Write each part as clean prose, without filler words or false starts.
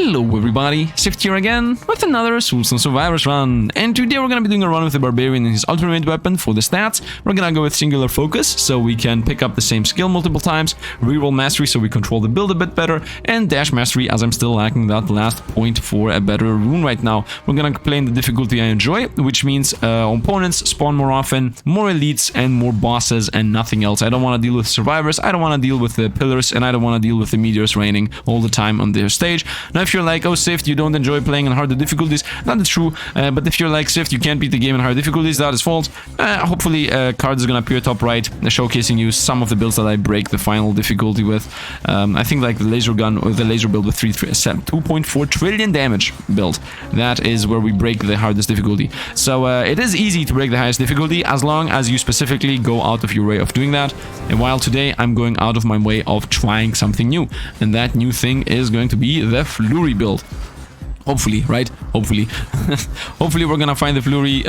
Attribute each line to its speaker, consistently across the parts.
Speaker 1: Hello everybody, Sifd here again with another Soulstone Survivors run, and today we're gonna be doing a run with the Barbarian and his ultimate weapon. For the stats, we're gonna go with singular focus, so we can pick up the same skill multiple times, reroll mastery so we control the build a bit better, and dash mastery as I'm still lacking that last point for a better rune right now. We're gonna play in the difficulty I enjoy, which means opponents spawn more often, more elites, and more bosses, and nothing else. I don't want to deal with survivors, I don't want to deal with the pillars, and I don't want to deal with the meteors raining all the time on their stage. Now if you're like, oh Sifd, you don't enjoy playing on harder difficulties, that is true, but if you're like Sifd, you can't beat the game in hard difficulties, that is false. Hopefully card is gonna appear top right, showcasing you some of the builds that I break the final difficulty with. I think like the laser gun or the laser build with 2.4 trillion damage build, that is where we break the hardest difficulty. So it is easy to break the highest difficulty as long as you specifically go out of your way of doing that. And while today I'm going out of my way of trying something new, and that new thing is going to be the Flurry build. Hopefully, right? Hopefully. Hopefully we're gonna find the Flurry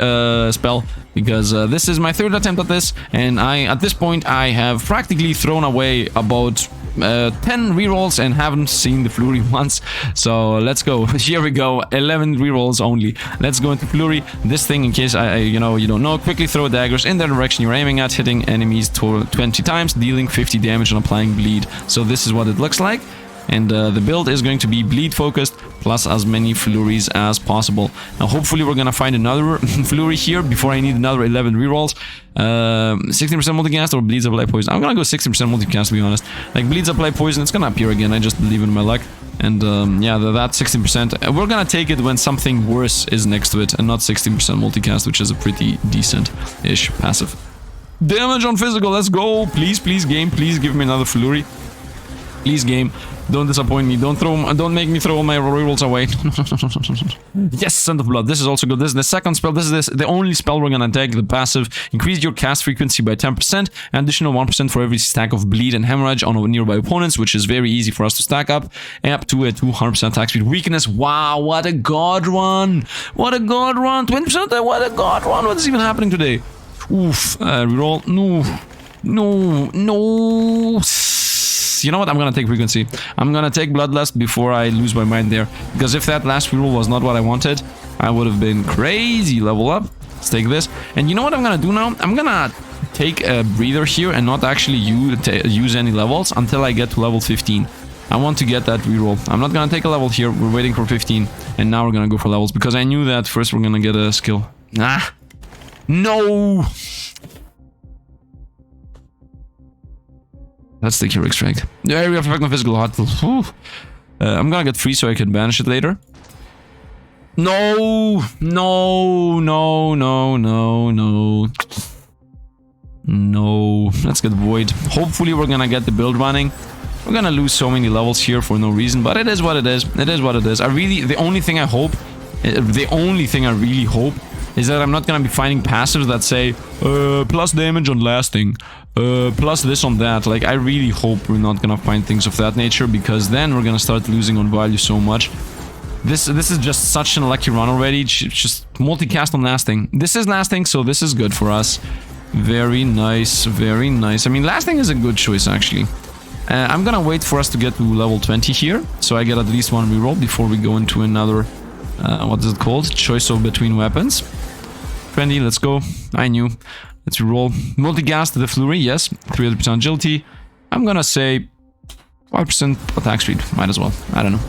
Speaker 1: spell, because this is my third attempt at this, and at this point I have practically thrown away about 10 rerolls and haven't seen the Flurry once. So let's go. Here we go. 11 rerolls only. Let's go into Flurry. This thing, in case you don't know, quickly throw daggers in the direction you're aiming at, hitting enemies 20 times, dealing 50 damage and applying bleed. So this is what it looks like. And the build is going to be bleed focused plus as many flurries as possible. Now hopefully we're gonna find another flurry here before I need another 11 rerolls. 16% multicast or bleeds apply poison. I'm gonna go 16% multicast, to be honest. Like bleeds apply poison, it's gonna appear again. I just believe in my luck. And yeah, that 16%. We're gonna take it when something worse is next to it, and not 16% multicast, which is a pretty decent-ish passive. Damage on physical, let's go. Please, please, game, please give me another flurry. Please, game. Don't disappoint me. Don't make me throw all my rerolls away. Yes, Scent of Blood. This is also good. This is the second spell. This is the only spell we're gonna take. The passive. Increase your cast frequency by 10%. And additional 1% for every stack of bleed and hemorrhage on nearby opponents, which is very easy for us to stack up. Up to a 200% attack speed. Weakness. Wow, what a god run. What a god run. 20%. What a god run. What is even happening today? Oof. Reroll. No. No. No. You know what? I'm gonna take frequency. I'm gonna take Bloodlust before I lose my mind there. Because if that last reroll was not what I wanted, I would have been crazy. Level up. Let's take this. And you know what I'm gonna do now? I'm gonna take a breather here and not actually use any levels until I get to level 15. I want to get that reroll. I'm not gonna take a level here. We're waiting for 15. And now we're gonna go for levels. Because I knew that first we're gonna get a skill. Nah. No! Let's take your extract. Yeah, we have effect on physical hot. I'm gonna get free so I can banish it later. No! No! No! No! No! No! No. Let's get Void. Hopefully we're gonna get the build running. We're gonna lose so many levels here for no reason, but it is what it is. It is what it is. The only thing I really hope is that I'm not gonna be finding passives that say plus damage on lasting, plus this on that. Like, I really hope we're not gonna find things of that nature, because then we're gonna start losing on value so much. This is just such an unlucky run already. Just multicast on lasting. This is lasting, so this is good for us. Very nice, very nice. I mean, lasting is a good choice, actually. I'm gonna wait for us to get to level 20 here, so I get at least one reroll before we go into another, what is it called? Choice of between weapons. 20, let's go. I knew. Let's reroll. Multicast the Flurry, yes. 300% agility. I'm gonna say 5% attack speed. Might as well. I don't know.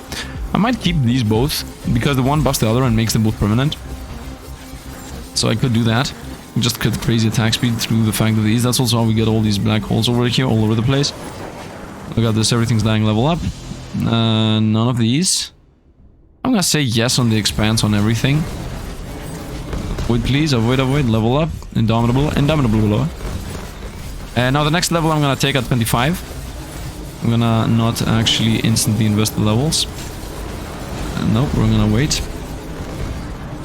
Speaker 1: I might keep these both, because the one buffs the other and makes them both permanent. So I could do that. Just cut crazy attack speed through the fact of these. That's also how we get all these black holes over here, all over the place. Look at this, everything's dying level up. None of these. I'm gonna say yes on the expanse on everything. Avoid, please. Avoid, avoid. Level up. Indomitable. Indomitable. And now the next level I'm gonna take at 25. I'm gonna not actually instantly invest the levels. Nope, we're gonna wait.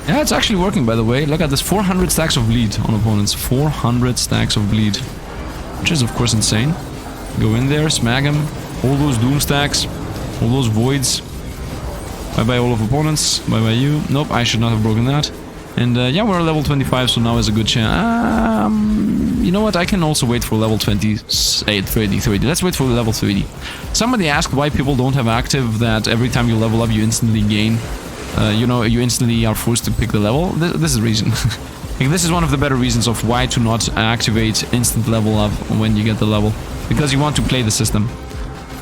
Speaker 1: Yeah, it's actually working, by the way. Look at this. 400 stacks of bleed on opponents. 400 stacks of bleed. Which is, of course, insane. Go in there, smack them. All those doom stacks. All those voids. Bye-bye all of opponents. Bye-bye you. Nope, I should not have broken that. And yeah, we're level 25, so now is a good chance. You know what? I can also wait for level 20, 30. Let's wait for level 30. Somebody asked why people don't have active that every time you level up, you instantly gain. You know, you instantly are forced to pick the level. This is the reason. Like, this is one of the better reasons of why to not activate instant level up when you get the level. Because you want to play the system.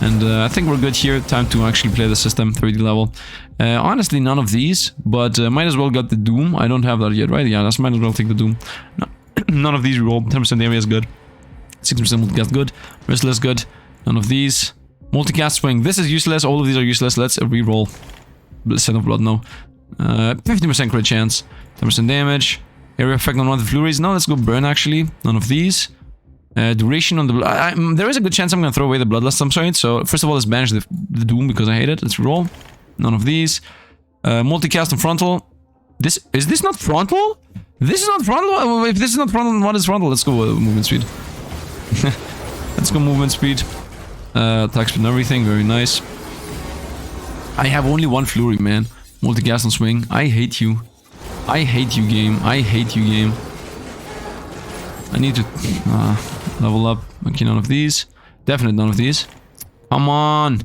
Speaker 1: And I think we're good here. Time to actually play the system, 30 level. Honestly, none of these, but might as well get the Doom. I don't have that yet, right? Yeah, let's might as well take the Doom. No, none of these reroll. 10% area is good. 6% multicast good. Restless good. None of these. Multicast swing. This is useless. All of these are useless. Let's reroll. Set of blood, no. 50% crit chance. 10% damage. Area effect on one of the flurries. No, let's go burn actually. None of these. Duration on the... there is a good chance I'm gonna throw away the Bloodlust some point. So first of all, let's banish the Doom because I hate it. Let's roll. None of these. Multicast and frontal. Is this not frontal? This is not frontal? If this is not frontal, then what is frontal? Let's go movement speed. Let's go movement speed. Attack speed and everything. Very nice. I have only one flurry, man. Multicast and swing. I hate you. I hate you, game. I hate you, game. I need to level up. Okay, none of these. Definitely none of these. Come on.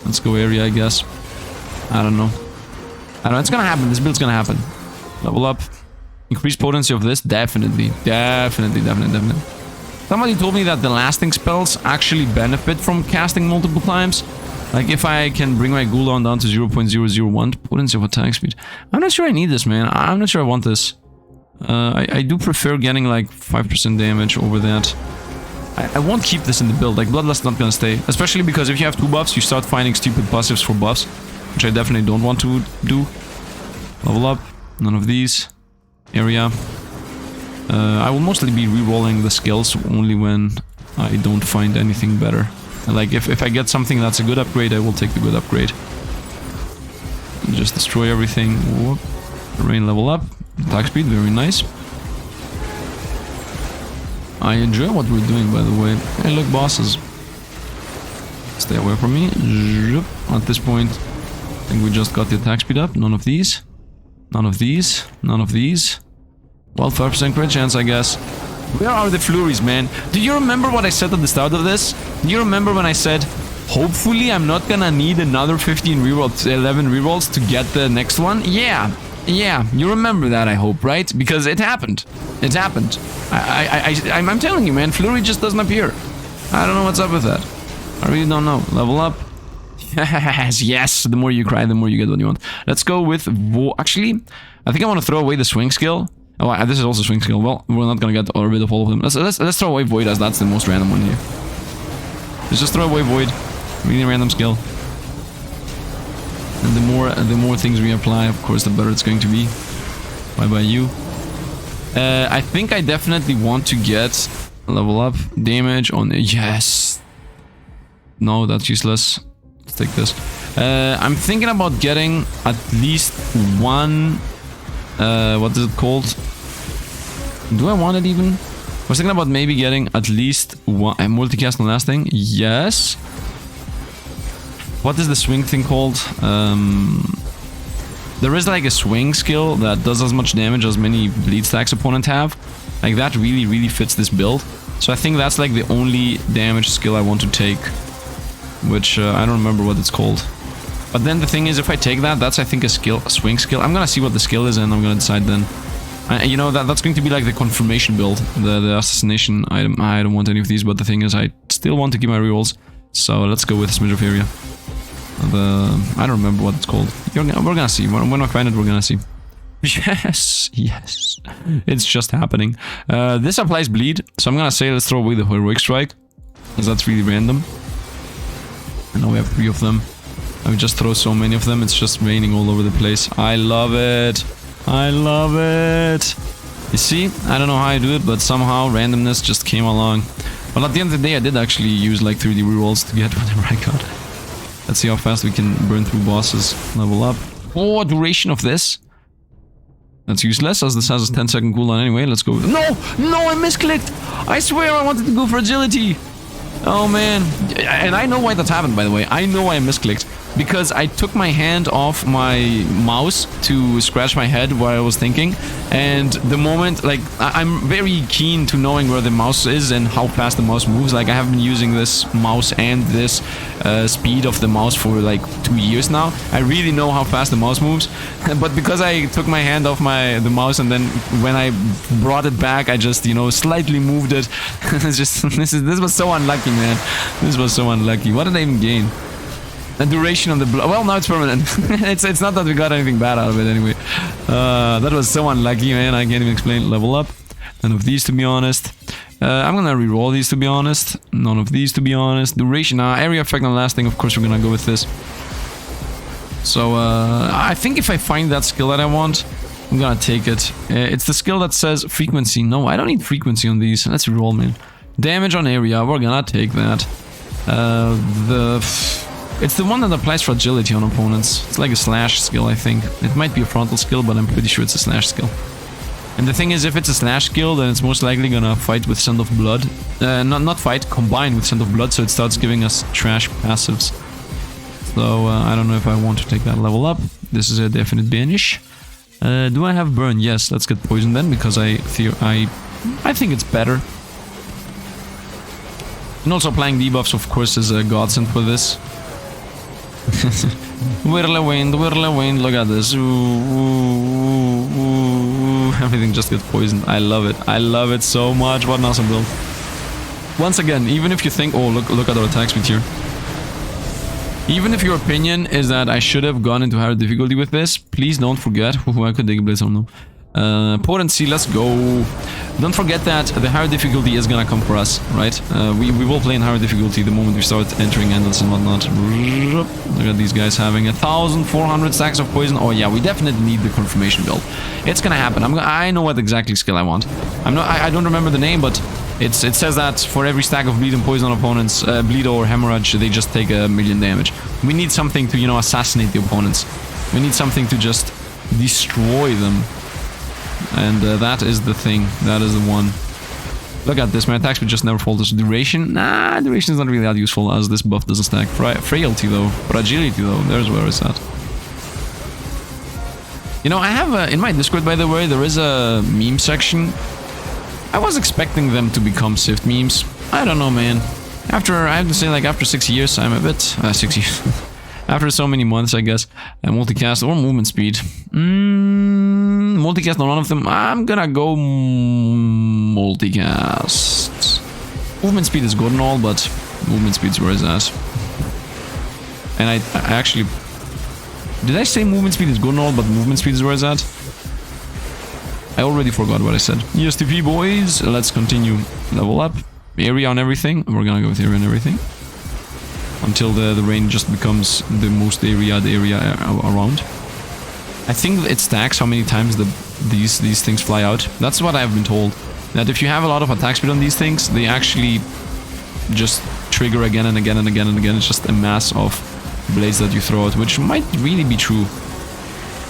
Speaker 1: Let's go area, I guess. I don't know. It's gonna happen. This build's gonna happen. Level up. Increase potency of this. Definitely. Definitely. Somebody told me that the lasting spells actually benefit from casting multiple times. Like if I can bring my cooldown down to 0.001 potency of attack speed. I'm not sure I need this, man. I'm not sure I want this. I do prefer getting like 5% damage over that. I won't keep this in the build. Like Bloodlust not gonna stay. Especially because if you have 2 buffs, you start finding stupid passives for buffs. Which I definitely don't want to do. Level up. None of these. Area. I will mostly be re-rolling the skills only when I don't find anything better. Like if I get something that's a good upgrade, I will take the good upgrade. Just destroy everything. Whoop. Rain level up. Attack speed, very nice. I enjoy what we're doing, by the way. Hey, look, bosses. Stay away from me. At this point, I think we just got the attack speed up. None of these. None of these. None of these. Well, 5% crit chance, I guess. Where are the flurries, man? Do you remember what I said at the start of this? Do you remember when I said, hopefully I'm not gonna need another 15 rerolls, 11 rerolls to get the next one? Yeah, you remember that, I hope, right? Because it happened. It happened. I'm telling you, man, flurry just doesn't appear. I don't know what's up with that. I really don't know. Level up. Yes, the more you cry, the more you get what you want. Let's go with... Actually, I think I want to throw away the swing skill. Oh, this is also swing skill. Well, we're not gonna get rid of all of them. Let's throw away Void as that's the most random one here. Let's just throw away Void. Really random skill. And the more things we apply, of course, the better it's going to be. Bye you. I think I definitely want to get level up damage on the... Yes. No, that's useless. Let's take this. I'm thinking about getting at least one... what is it called? Do I want it even? I was thinking about maybe getting at least one... multicast and lasting. Yes. What is the swing thing called? There is like a swing skill that does as much damage as many bleed stacks opponents have. Like that really fits this build. So I think that's like the only damage skill I want to take. Which I don't remember what it's called. But then the thing is, if I take that, that's I think a swing skill. I'm gonna see what the skill is and I'm gonna decide then. You know, that's going to be like the confirmation build. The assassination item. I don't want any of these, but the thing is I still want to keep my rerolls. So let's go with Smidge of Area. I don't remember what it's called. We're gonna see. When I find it, we're gonna see. Yes. It's just happening. This applies bleed, so I'm gonna say let's throw away the Heroic Strike. Because that's really random. I know we have 3 of them. I would just throw so many of them, it's just raining all over the place. I love it. I love it. You see, I don't know how I do it, but somehow randomness just came along. But at the end of the day, I did actually use like 3D rerolls to get whatever I got. Let's see how fast we can burn through bosses. Level up. Oh, duration of this. That's useless, as this has a 10-second cooldown anyway. Let's go. No, I misclicked. I swear I wanted to go for agility. Oh man. And I know why that's happened, by the way. I know I misclicked. because I took my hand off my mouse to scratch my head while I was thinking, and the moment, like, I'm very keen to knowing where the mouse is and how fast the mouse moves. Like, I have been using this mouse and this speed of the mouse for like 2 years now. I really know how fast the mouse moves, but because I took my hand off the mouse, and then when I brought it back, I just, you know, slightly moved it. It's just, this was so unlucky, man. This was so unlucky. What did I even gain? The duration of the blood. Well, now it's permanent. it's not that we got anything bad out of it anyway. That was so unlucky, man. I can't even explain. Level up. None of these, to be honest. I'm gonna re-roll these, to be honest. None of these, to be honest. Duration. Area effect on lasting. Of course, we're gonna go with this. So, I think if I find that skill that I want, I'm gonna take it. It's the skill that says frequency. No, I don't need frequency on these. Let's re-roll, man. Damage on area. We're gonna take that. It's the one that applies fragility on opponents. It's like a slash skill, I think. It might be a frontal skill, but I'm pretty sure it's a slash skill. And the thing is, if it's a slash skill, then it's most likely gonna fight with Scent of Blood. Not fight, combine with Scent of Blood, so it starts giving us trash passives. So, I don't know if I want to take that level up. This is a definite banish. Do I have burn? Yes, let's get poison then, because I think it's better. And also applying debuffs, of course, is a godsend for this. Whirly wind, look at this. Ooh, ooh, ooh, ooh. Everything just gets poisoned. I love it. I love it so much. What an awesome build. Once again, even if you think, oh, look at our attack speed here. Even if your opinion is that I should have gone into higher difficulty with this, please don't forget. I could dig a blitz, I don't know. Potency, let's go. Don't forget that the higher difficulty is gonna come for us, right? We will play in higher difficulty the moment we start entering endless and whatnot. Look at these guys having 1,400 stacks of poison. Oh yeah, we definitely need the confirmation build. It's gonna happen. I know what exactly skill I want. I don't remember the name, but it says that for every stack of bleed and poison on opponents, bleed or hemorrhage, they just take 1,000,000 damage. We need something to, you know, assassinate the opponents. We need something to just destroy them. And that is the thing. That is the one. Look at this. My attack speed just never falters. Duration? Nah, duration is not really that useful as this buff doesn't stack. Frailty though. Fragility though. There's where it's at. You know, I have in my Discord, by the way, there is a meme section. I was expecting them to become Sifd memes. I don't know, man. I have to say, like, after 6 years, I'm a bit... 6 years. After so many months, I guess. Multicast or movement speed. Multicast on one of them. I'm gonna go multicast. Movement speed is good and all, but movement speed's where it's at. And I actually... Did I say movement speed is good and all, but movement speed is where it's at? I already forgot what I said. ESTP, boys. Let's continue. Level up. Area on everything. We're gonna go with area on everything. Until the rain just becomes the most area around. I think it stacks how many times these things fly out. That's what I've been told. That if you have a lot of attack speed on these things, they actually just trigger again and again and again and again. It's just a mass of blades that you throw out, which might really be true.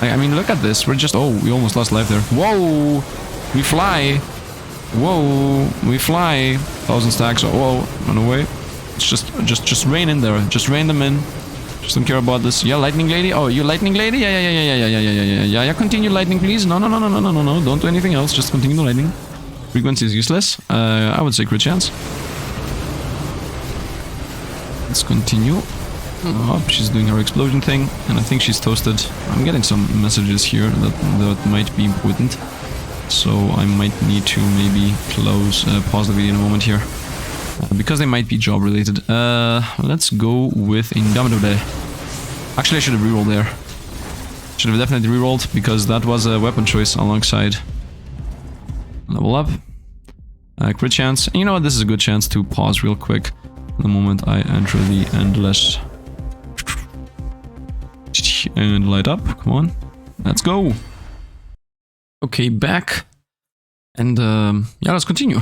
Speaker 1: I mean, look at this. We're just... Oh, we almost lost life there. Whoa! We fly! Whoa! We fly! 1,000 stacks. Whoa! Run away. It's just rain in there. Just rain them in. Just don't care about this. Yeah, lightning lady. Oh, you lightning lady? Yeah. Continue lightning, please. No. Don't do anything else. Just continue the lightning. Frequency is useless. I would say crit chance. Let's continue. Oh, she's doing her explosion thing, and I think she's toasted. I'm getting some messages here that might be important. So I might need to maybe pause the video in a moment here. Because they might be job related. Let's go with Indomitable. Actually, I should have rerolled there. Should have definitely rerolled, because that was a weapon choice alongside. Level up. Crit chance. And you know what? This is a good chance to pause real quick the moment I enter the endless. And light up. Come on. Let's go. Okay, back. And yeah, let's continue.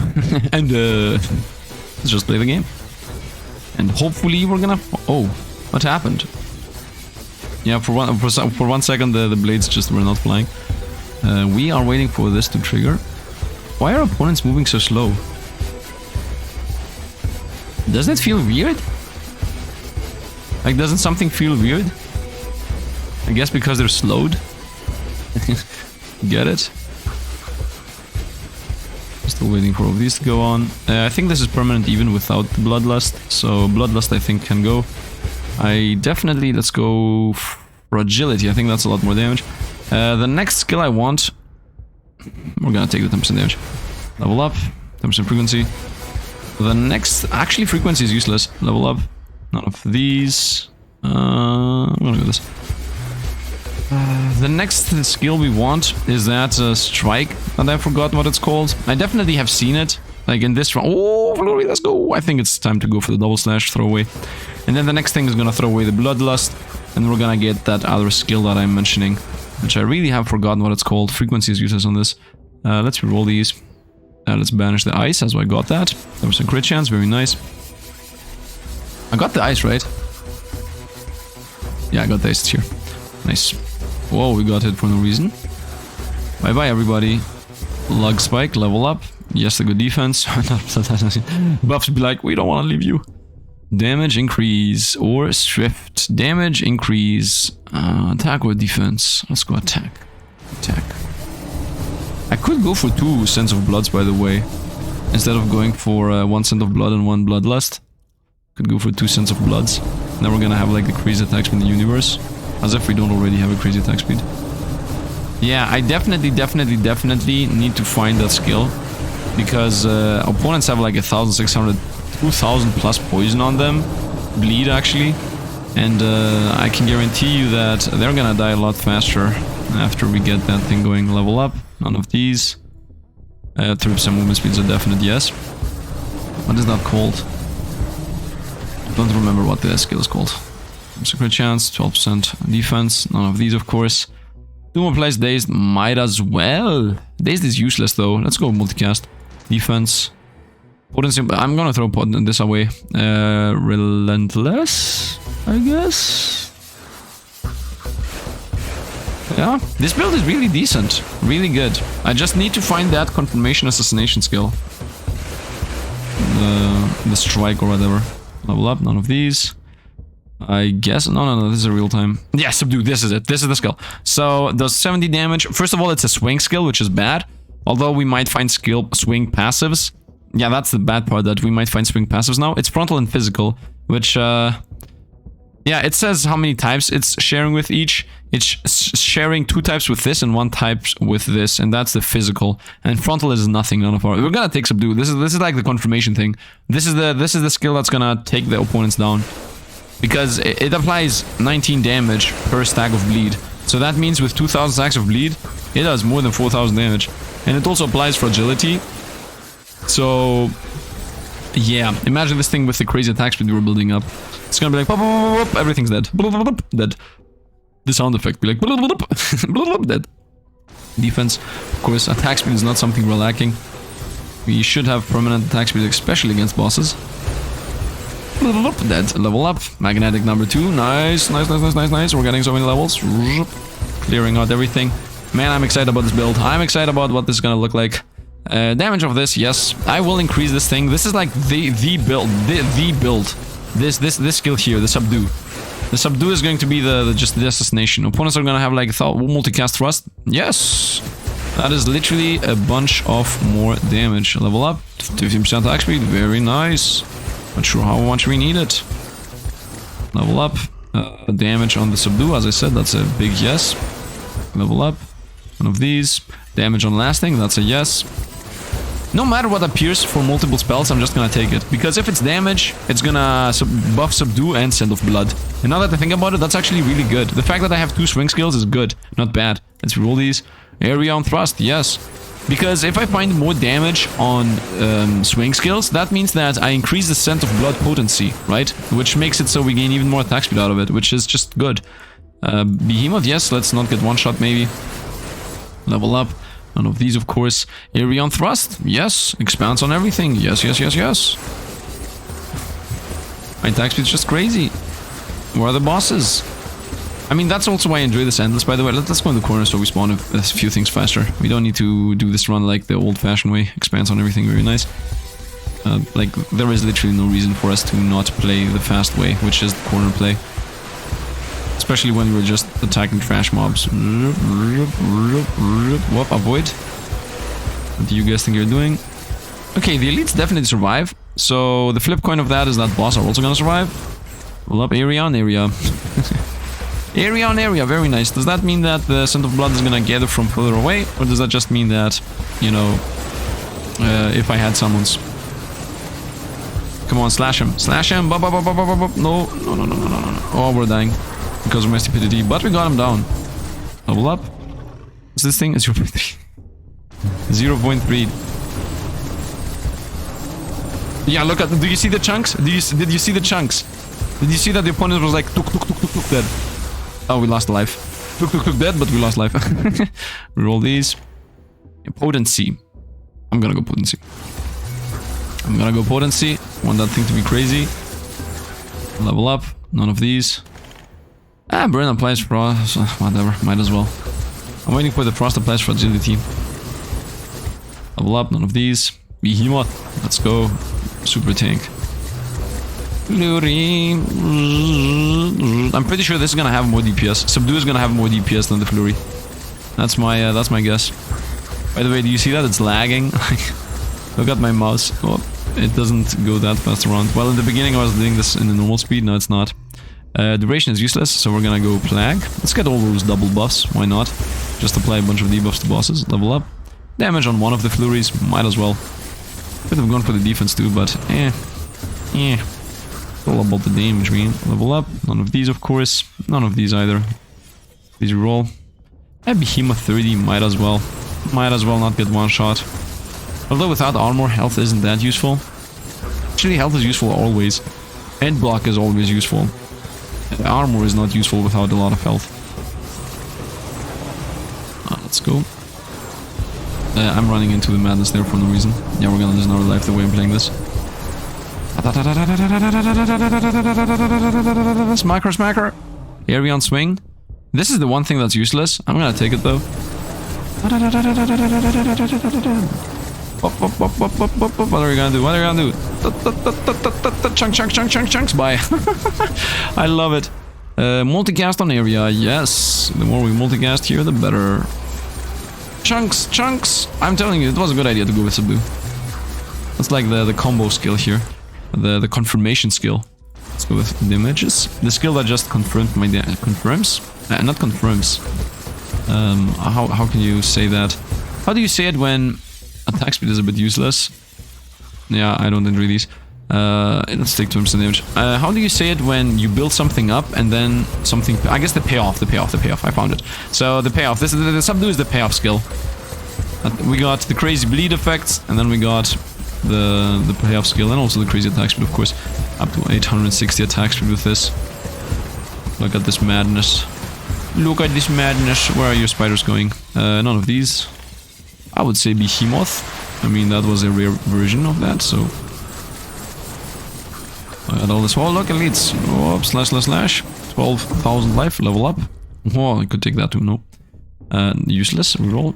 Speaker 1: And let's just play the game. And hopefully we're gonna... Oh, what happened? Yeah, for one second the blades just were not flying. We are waiting for this to trigger. Why are opponents moving so slow? Doesn't it feel weird? Like, doesn't something feel weird? I guess because they're slowed. Get it? Still waiting for all of these to go on. I think this is permanent even without the Bloodlust. So Bloodlust I think can go. I definitely, let's go for agility. I think that's a lot more damage. The next skill I want, we're gonna take the 10% damage. Level up, 10% frequency. The next, actually frequency is useless. Level up, none of these. I'm gonna go this. The next skill we want is that strike, and I forgot what it's called. I definitely have seen it, like in this round. Oh, Flurry, let's go! I think it's time to go for the double slash throwaway. And then the next thing is gonna throw away the Bloodlust, and we're gonna get that other skill that I'm mentioning, which I really have forgotten what it's called. Frequency is useless on this. Let's reroll these. Let's banish the ice, as I got that. There was a crit chance, very nice. I got the ice, right? Yeah, I got the ice here. Nice. Whoa, we got hit for no reason. Bye bye, everybody. Lug spike, level up. Yes, the good defense. Buffs be like, we don't want to leave you. Damage increase or swift. Damage increase. Attack or defense? Let's go attack. Attack. I could go for 2 Scents of Bloods, by the way. Instead of going for 1 Scent of Blood and 1 Bloodlust. Could go for 2 Scents of Bloods. Then we're gonna have like the crazy attack speed in the universe. As if we don't already have a crazy attack speed. Yeah, I definitely need to find that skill. Because opponents have like 1,600, 2,000 plus poison on them. Bleed, actually. And I can guarantee you that they're gonna die a lot faster after we get that thing going. Level up. None of these. 3% movement speed is a definite yes. What is that called? Don't remember what the skill is called. Secret chance, 12% defense. None of these, of course. 2 more plays dazed. Might as well. Dazed is useless, though. Let's go multicast. Defense. Potency. I'm gonna throw this away. Relentless, I guess. Yeah, this build is really decent. Really good. I just need to find that confirmation assassination skill. The strike or whatever. Level up. None of these. I guess. No, this is a real time. Yeah, subdue. This is it. This is the skill. So, does 70 damage. First of all, it's a swing skill, which is bad. Although we might find swing passives. Yeah, that's the bad part, that we might find swing passives now. It's frontal and physical, which, yeah, it says how many types it's sharing with each. It's sharing 2 types with this and 1 type with this, and that's the physical. And frontal is nothing, none of our. We're gonna take subdue. This is like the confirmation thing. This is the skill that's gonna take the opponents down. Because it applies 19 damage per stack of bleed. So that means with 2,000 stacks of bleed, it does more than 4,000 damage. And it also applies fragility. So, yeah. Imagine this thing with the crazy attack speed we were building up. It's gonna be like, pop, pop, pop, everything's dead. Dead. The sound effect be like, dead. Defense, of course, attack speed is not something we're lacking. We should have permanent attack speed, especially against bosses. Dead. Level up. Magnetic number 2. Nice. We're getting so many levels. Clearing out everything. Man, I'm excited about this build. I'm excited about what this is gonna look like. Damage of this, yes. I will increase this thing. This is like the build. The build. This skill here, the subdue. The subdue is going to be just the assassination. Opponents are gonna have like multicast thrust. Yes. That is literally a bunch of more damage. Level up. 15% attack speed. Very nice. Not sure how much we need it. Level up. Damage on the subdue, as I said, that's a big yes. Level up. One of these. Damage on lasting, that's a yes. No matter what appears for multiple spells, I'm just gonna take it. Because if it's damage, it's gonna buff subdue and Scent of Blood. And now that I think about it, that's actually really good. The fact that I have 2 swing skills is good, not bad. Let's roll these. Area on thrust, yes. Because if I find more damage on swing skills, that means that I increase the Scent of Blood potency, right? Which makes it so we gain even more attack speed out of it, which is just good. Behemoth, yes, let's not get one shot maybe. Level up. None of these, of course. Area on thrust, yes. Expands on everything, yes. My attack speed's just crazy. Where are the bosses? I mean, that's also why I enjoy this endless, by the way. Let's go in the corner so we spawn a few things faster. We don't need to do this run like the old-fashioned way. Expands on everything, very nice. Like, there is literally no reason for us to not play the fast way, which is the corner play. Especially when we're just attacking trash mobs. Whoop, avoid. What do you guys think you're doing? Okay, the elites definitely survive. So the flip coin of that is that boss are also gonna survive. Pull up area on area. Area on area, very nice. Does that mean that the scent of blood is gonna gather from further away? Or does that just mean that, you know, if I had summons? Come on, slash him. Slash him. No, no. Oh, we're dying. Because of my stupidity. But we got him down. Level up. What's this thing? It's 0.3. 0.3. Yeah, look at... Do you see the chunks? Did you see the chunks? Did you see that the opponent was like... Tuk, dead. Oh, we lost life. Tuk, dead, but we lost life. Roll these. Yeah, potency. I'm gonna go potency. Want that thing to be crazy. Level up. None of these. Ah, burn applies frost. Whatever, might as well. I'm waiting for the frost applies for agility. Level up. None of these. Behemoth. Let's go. Super tank. Flurry. I'm pretty sure this is gonna have more DPS. Subdue is gonna have more DPS than the Flurry. That's my guess. By the way, do you see that? It's lagging. Look at my mouse. Oh, it doesn't go that fast around. Well, in the beginning I was doing this in the normal speed. No, it's not. Duration is useless, so we're gonna go Plague. Let's get all those double buffs. Why not? Just apply a bunch of debuffs to bosses. Level up. Damage on one of the Flurries. Might as well. Could have gone for the defense too, but it's all about the damage, man. Level up. None of these, of course. None of these either. These roll. Behemoth 30. Might as well. Might as well not get one shot. Although without armor, health isn't that useful. Actually, health is useful always. Head block is always useful. Armor is not useful without a lot of health. Let's go. I'm running into the madness there for no reason. Yeah, we're gonna lose another life the way I'm playing this. Smacker. Area on swing. This is the one thing that's useless. I'm gonna take it though. What are you gonna do? Chunks. Bye. I love it. Multicast on area. Yes. The more we multicast here, the better. Chunks. I'm telling you, it was a good idea to go with Subdue. That's like the combo skill here. The confirmation skill. Let's go with the images. The skill that just confirmed my confirms? Not confirms. How can you say that? How do you say it when attack speed is a bit useless? Yeah, I don't enjoy these. Let's take terms of damage. How do you say it when you build something up and then something... I guess the payoff. I found it. So the payoff. This is the Subdue is the payoff skill. We got the crazy bleed effects, and then we got the payoff skill, and also the crazy attack speed, of course. Up to 860 attack speed with this. Look at this madness. Where are your spiders going? None of these. I would say Behemoth. I mean, that was a rare version of that, so... I got all this. Oh, look, elites. Oh, slash. 12,000 life, level up. Oh, I could take that too, no. Useless, reroll.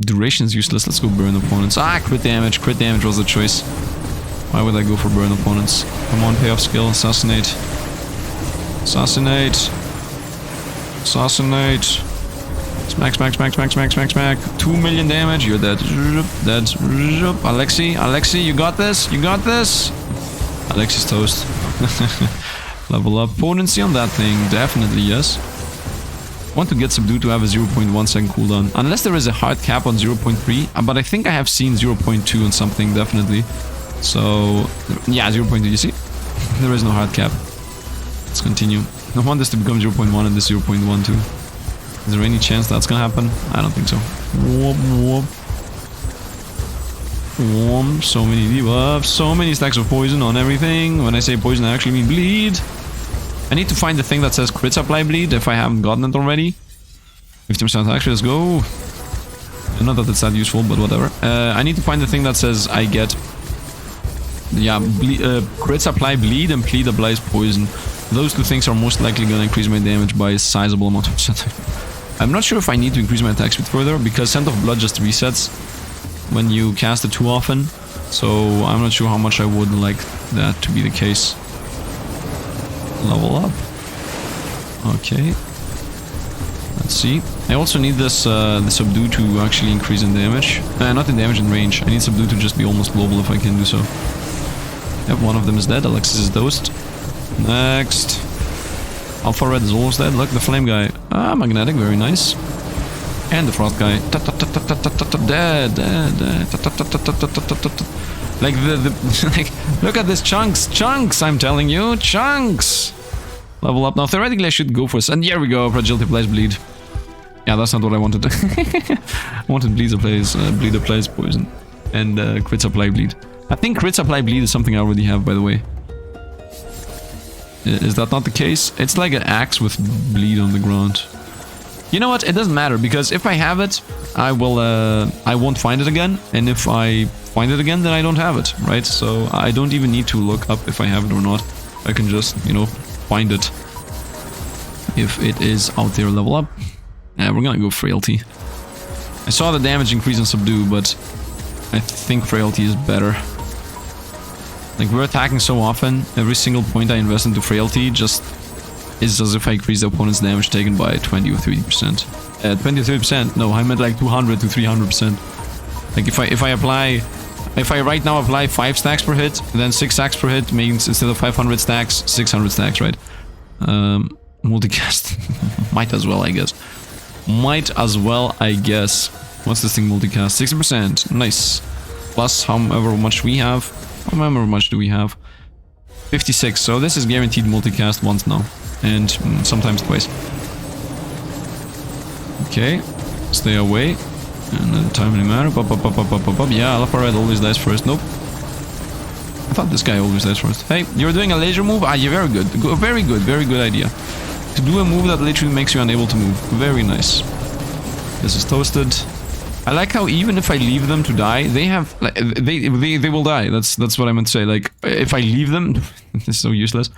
Speaker 1: Duration is useless, let's go burn opponents. Crit damage was the choice. Why would I go for burn opponents? Come on, payoff skill, assassinate. Smack. 2 million damage, you're dead. Alexi, you got this? Alexi's toast. Level up. Potency on that thing, definitely yes. Want to get Subdue to have a 0.1 second cooldown. Unless there is a hard cap on 0.3, but I think I have seen 0.2 on something, definitely. So, yeah, 0.2, you see? There is no hard cap. Let's continue. I want this to become 0.1 and this 0.1 too. Is there any chance that's gonna happen? I don't think so. So many debuffs, so many stacks of poison on everything. When I say poison, I actually mean bleed. I need to find the thing that says crit supply bleed if I haven't gotten it already. 50% actually, let's go. Not that it's that useful, but whatever. I need to find the thing that says I get... Yeah, crit supply bleed and bleed applies poison. Those two things are most likely gonna increase my damage by a sizable amount of percent. I'm not sure if I need to increase my attack speed further, because Scent of Blood just resets when you cast it too often. So I'm not sure how much I would like that to be the case. Level up. Okay. Let's see. I also need this the subdue to actually increase in damage. Not in damage, in range. I need subdue to just be almost global if I can do so. Yep, one of them is dead. Alexis is dosed. Next. Alpha Red is almost dead. Look, the flame guy. Ah, magnetic, very nice. And the frost guy. Dead. Like like, look at this, chunks, I'm telling you, chunks. Level up now. Theoretically, I should go for this. And here we go. Fragility applies bleed. Yeah, that's not what I wanted. I wanted bleed applies poison. And crits apply bleed. I think crits apply bleed is something I already have, by the way. Is that not the case? It's like an axe with bleed on the ground. You know what? It doesn't matter, because if I have it, I won't find it again. And if I find it again, then I don't have it, right? So I don't even need to look up if I have it or not. I can just, you know, find it if it is out there. Level up. Yeah, we're gonna go frailty. I saw the damage increase in subdue, but I think frailty is better. Like, we're attacking so often, every single point I invest into frailty just is as if I increase the opponent's damage taken by 20 or 30%. 20 or 30%? No, I meant like 200 to 300%. Like, if I right now apply 5 stacks per hit, then 6 stacks per hit means instead of 500 stacks, 600 stacks, right? Multicast. Might as well, I guess. What's this thing multicast? 60%. Nice. Plus however much we have. However much do we have? 56. So this is guaranteed multicast once now. And sometimes twice. Okay. Stay away. And then timely manner. Pop. Yeah, Alpha Red always dies first. Nope. I thought this guy always dies first. Hey, you're doing a laser move? Ah, you're very good. Very good idea. To do a move that literally makes you unable to move. Very nice. This is toasted. I like how even if I leave them to die, they have like, they will die. That's what I meant to say. Like, if I leave them, this is so useless.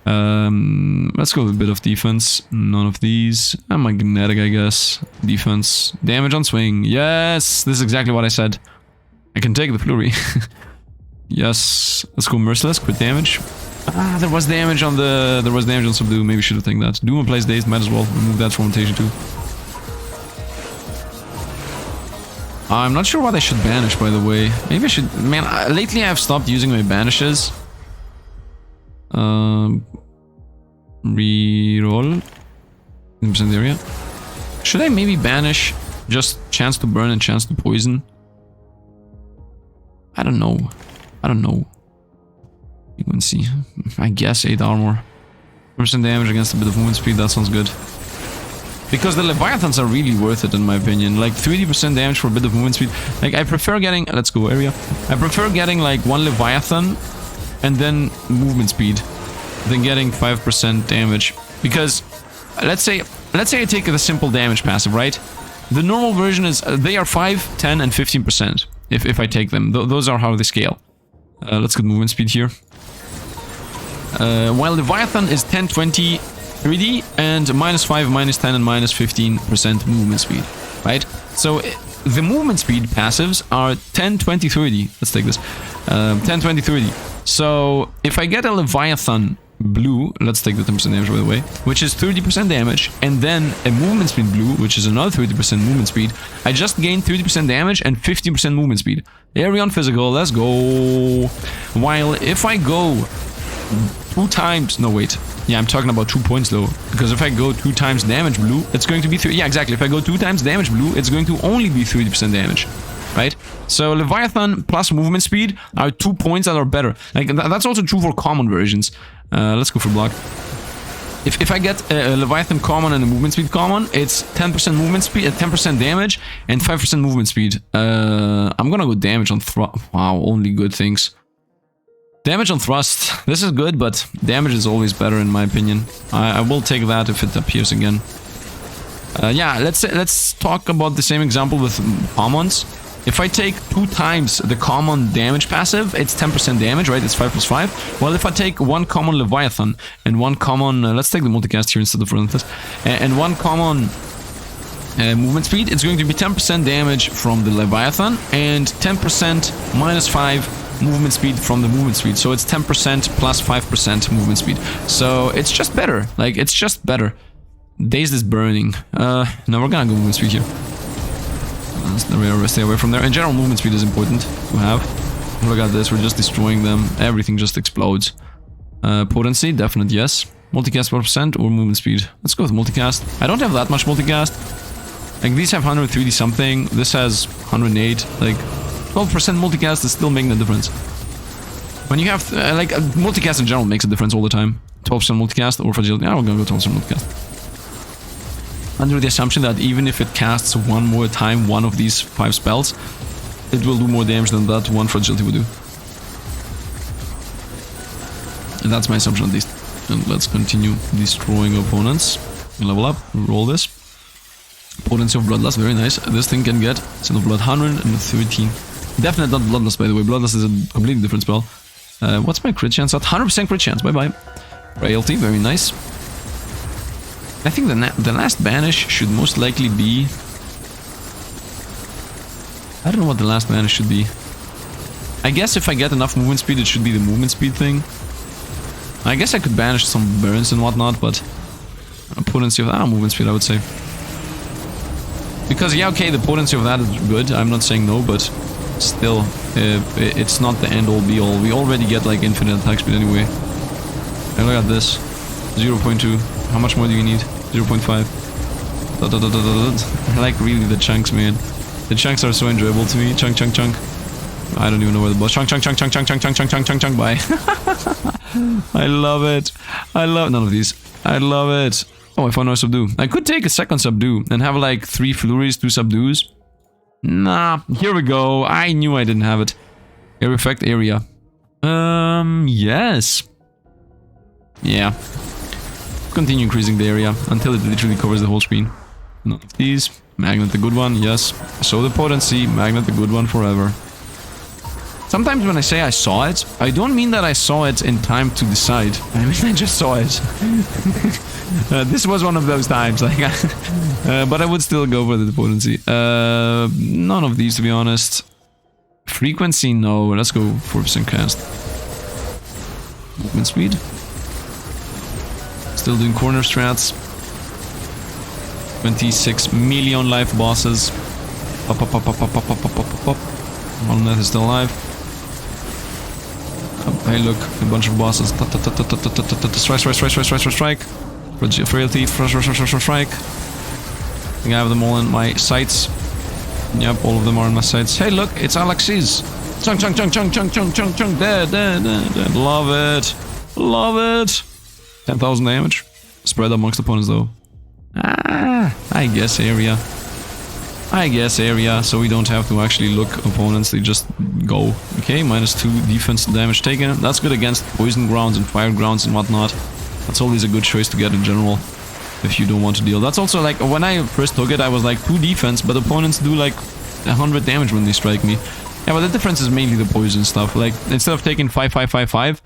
Speaker 1: Let's go with a bit of defense. None of these. Magnetic, I guess. Defense. Damage on swing. Yes, this is exactly what I said. I can take the flurry. Yes. Let's go merciless. Crit damage. Ah, there was damage on subdue. Maybe should have taken that. Doom applies dazed. Might as well remove that from rotation too. I'm not sure what I should banish, by the way. Maybe I should... Man, lately I've stopped using my banishes. Reroll. 10% area. Should I maybe banish just chance to burn and chance to poison? I don't know. You can see. I guess 8 armor. 10% damage against a bit of movement speed. That sounds good. Because the Leviathans are really worth it, in my opinion. Like, 30% damage for a bit of movement speed. Like, I prefer getting... Let's go area. I prefer getting, like, 1 Leviathan and then movement speed than getting 5% damage. Because, let's say I take the simple damage passive, right? The normal version is... they are 5, 10, and 15%. If I take them. Those are how they scale. Let's get movement speed here. While Leviathan is 10, 20... 3D and -5, -10 and -15% movement speed, right? So the movement speed passives are 10, 20, 30. Let's take this. 10, 20, 30. So if I get a Leviathan blue, let's take the 10% damage by the way, which is 30% damage, and then a movement speed blue, which is another 30% movement speed, I just gained 30% damage and 15% movement speed. Area on physical, let's go. While if I go 2 times... No, wait. Yeah, I'm talking about 2 points though. Because if I go 2 times damage blue, it's going to be... Yeah, exactly. If I go 2 times damage blue, it's going to only be 30% damage. Right? So Leviathan plus movement speed are 2 points that are better. Like, that's also true for common versions. Let's go for block. If I get a Leviathan common and a movement speed common, it's 10% movement speed, 10% damage, and 5% movement speed. I'm gonna go damage on thrust. Wow, only good things. Damage on thrust. This is good, but damage is always better in my opinion. I will take that if it appears again. Yeah, let's talk about the same example with commons. If I take 2 times the common damage passive, it's 10% damage, right? It's 5 plus 5. Well, if I take 1 common Leviathan and 1 common... let's take the multicast here instead of Relentless. And 1 common movement speed, it's going to be 10% damage from the Leviathan and 10% -5 movement speed from the movement speed. So it's 10% plus 5% movement speed. So it's just better. Like, it's just better. Dazed is burning. No, we're gonna go movement speed here. Stay away from there. In general, movement speed is important to have. Look at this, we're just destroying them. Everything just explodes. Potency, definite yes. Multicast 4% or movement speed. Let's go with multicast. I don't have that much multicast. Like, these have 130 something. This has 108. Like, 12% multicast is still making a difference. When you have, multicast in general makes a difference all the time. 12% multicast or fragility. I'm gonna go 12% multicast. Under the assumption that even if it casts one more time one of these 5 spells, it will do more damage than that one fragility would do. And that's my assumption at least. And let's continue destroying opponents. Level up, roll this. Potency of Bloodlust, very nice. This thing can get Sin of Blood 113. Definitely not Bloodlust, by the way. Bloodlust is a completely different spell. What's my crit chance at? 100% crit chance, bye-bye. Frailty, very nice. I think the last banish should most likely be... I don't know what the last banish should be. I guess if I get enough movement speed, it should be the movement speed thing. I guess I could banish some burns and whatnot, but... Potency of... movement speed, I would say. Because, yeah, okay, the potency of that is good. I'm not saying no, but... Still, it's not the end-all be-all. We already get, like, infinite attack speed anyway. And look at this. 0.2. How much more do you need? 0.5. I like really the chunks, man. The chunks are so enjoyable to me. Chunk, chunk, chunk. I don't even know where the boss. Chunk, chunk, chunk, chunk, chunk, chunk, chunk, chunk, chunk, chunk, chunk. Bye. I love it. I love none of these. I love it. Oh, I found no subdue. I could take a second subdue and have like 3 flurries, 2 subdues. Nah, here we go. I knew I didn't have it. Air effect area. Yes. Yeah. Continue increasing the area until it literally covers the whole screen. None of these. Magnet the good one, yes. So the potency, magnet the good one forever. Sometimes when I say I saw it, I don't mean that I saw it in time to decide. I mean I just saw it. This was one of those times, like, but I would still go for the potency. None of these, to be honest. Frequency, no. Let's go 4% cast. Movement speed. Still doing corner strats. 26 million life bosses. Pop, pop, pop, pop, pop, pop, pop, pop, pop, pop. One death is still alive. Hey, look, a bunch of bosses. Strike, strike, strike, strike, strike, strike, strike. Frailty, strike. I think I have them all in my sights. Yep, all of them are in my sights. Hey, look, it's Alexis. Chunk, chunk, chunk, chunk, chunk, chunk, chunk, chunk. Dead, dead, dead, dead. Love it. Love it. 10,000 damage. Spread amongst opponents, though. I guess area. I guess area, so we don't have to actually look opponents, they just go. Okay, -2 defense damage taken. That's good against poison grounds and fire grounds and whatnot. That's always a good choice to get in general, if you don't want to deal. That's also like, when I first took it, I was like 2 defense, but opponents do like 100 damage when they strike me. Yeah, but the difference is mainly the poison stuff. Like, instead of taking 5, 5, 5, 5,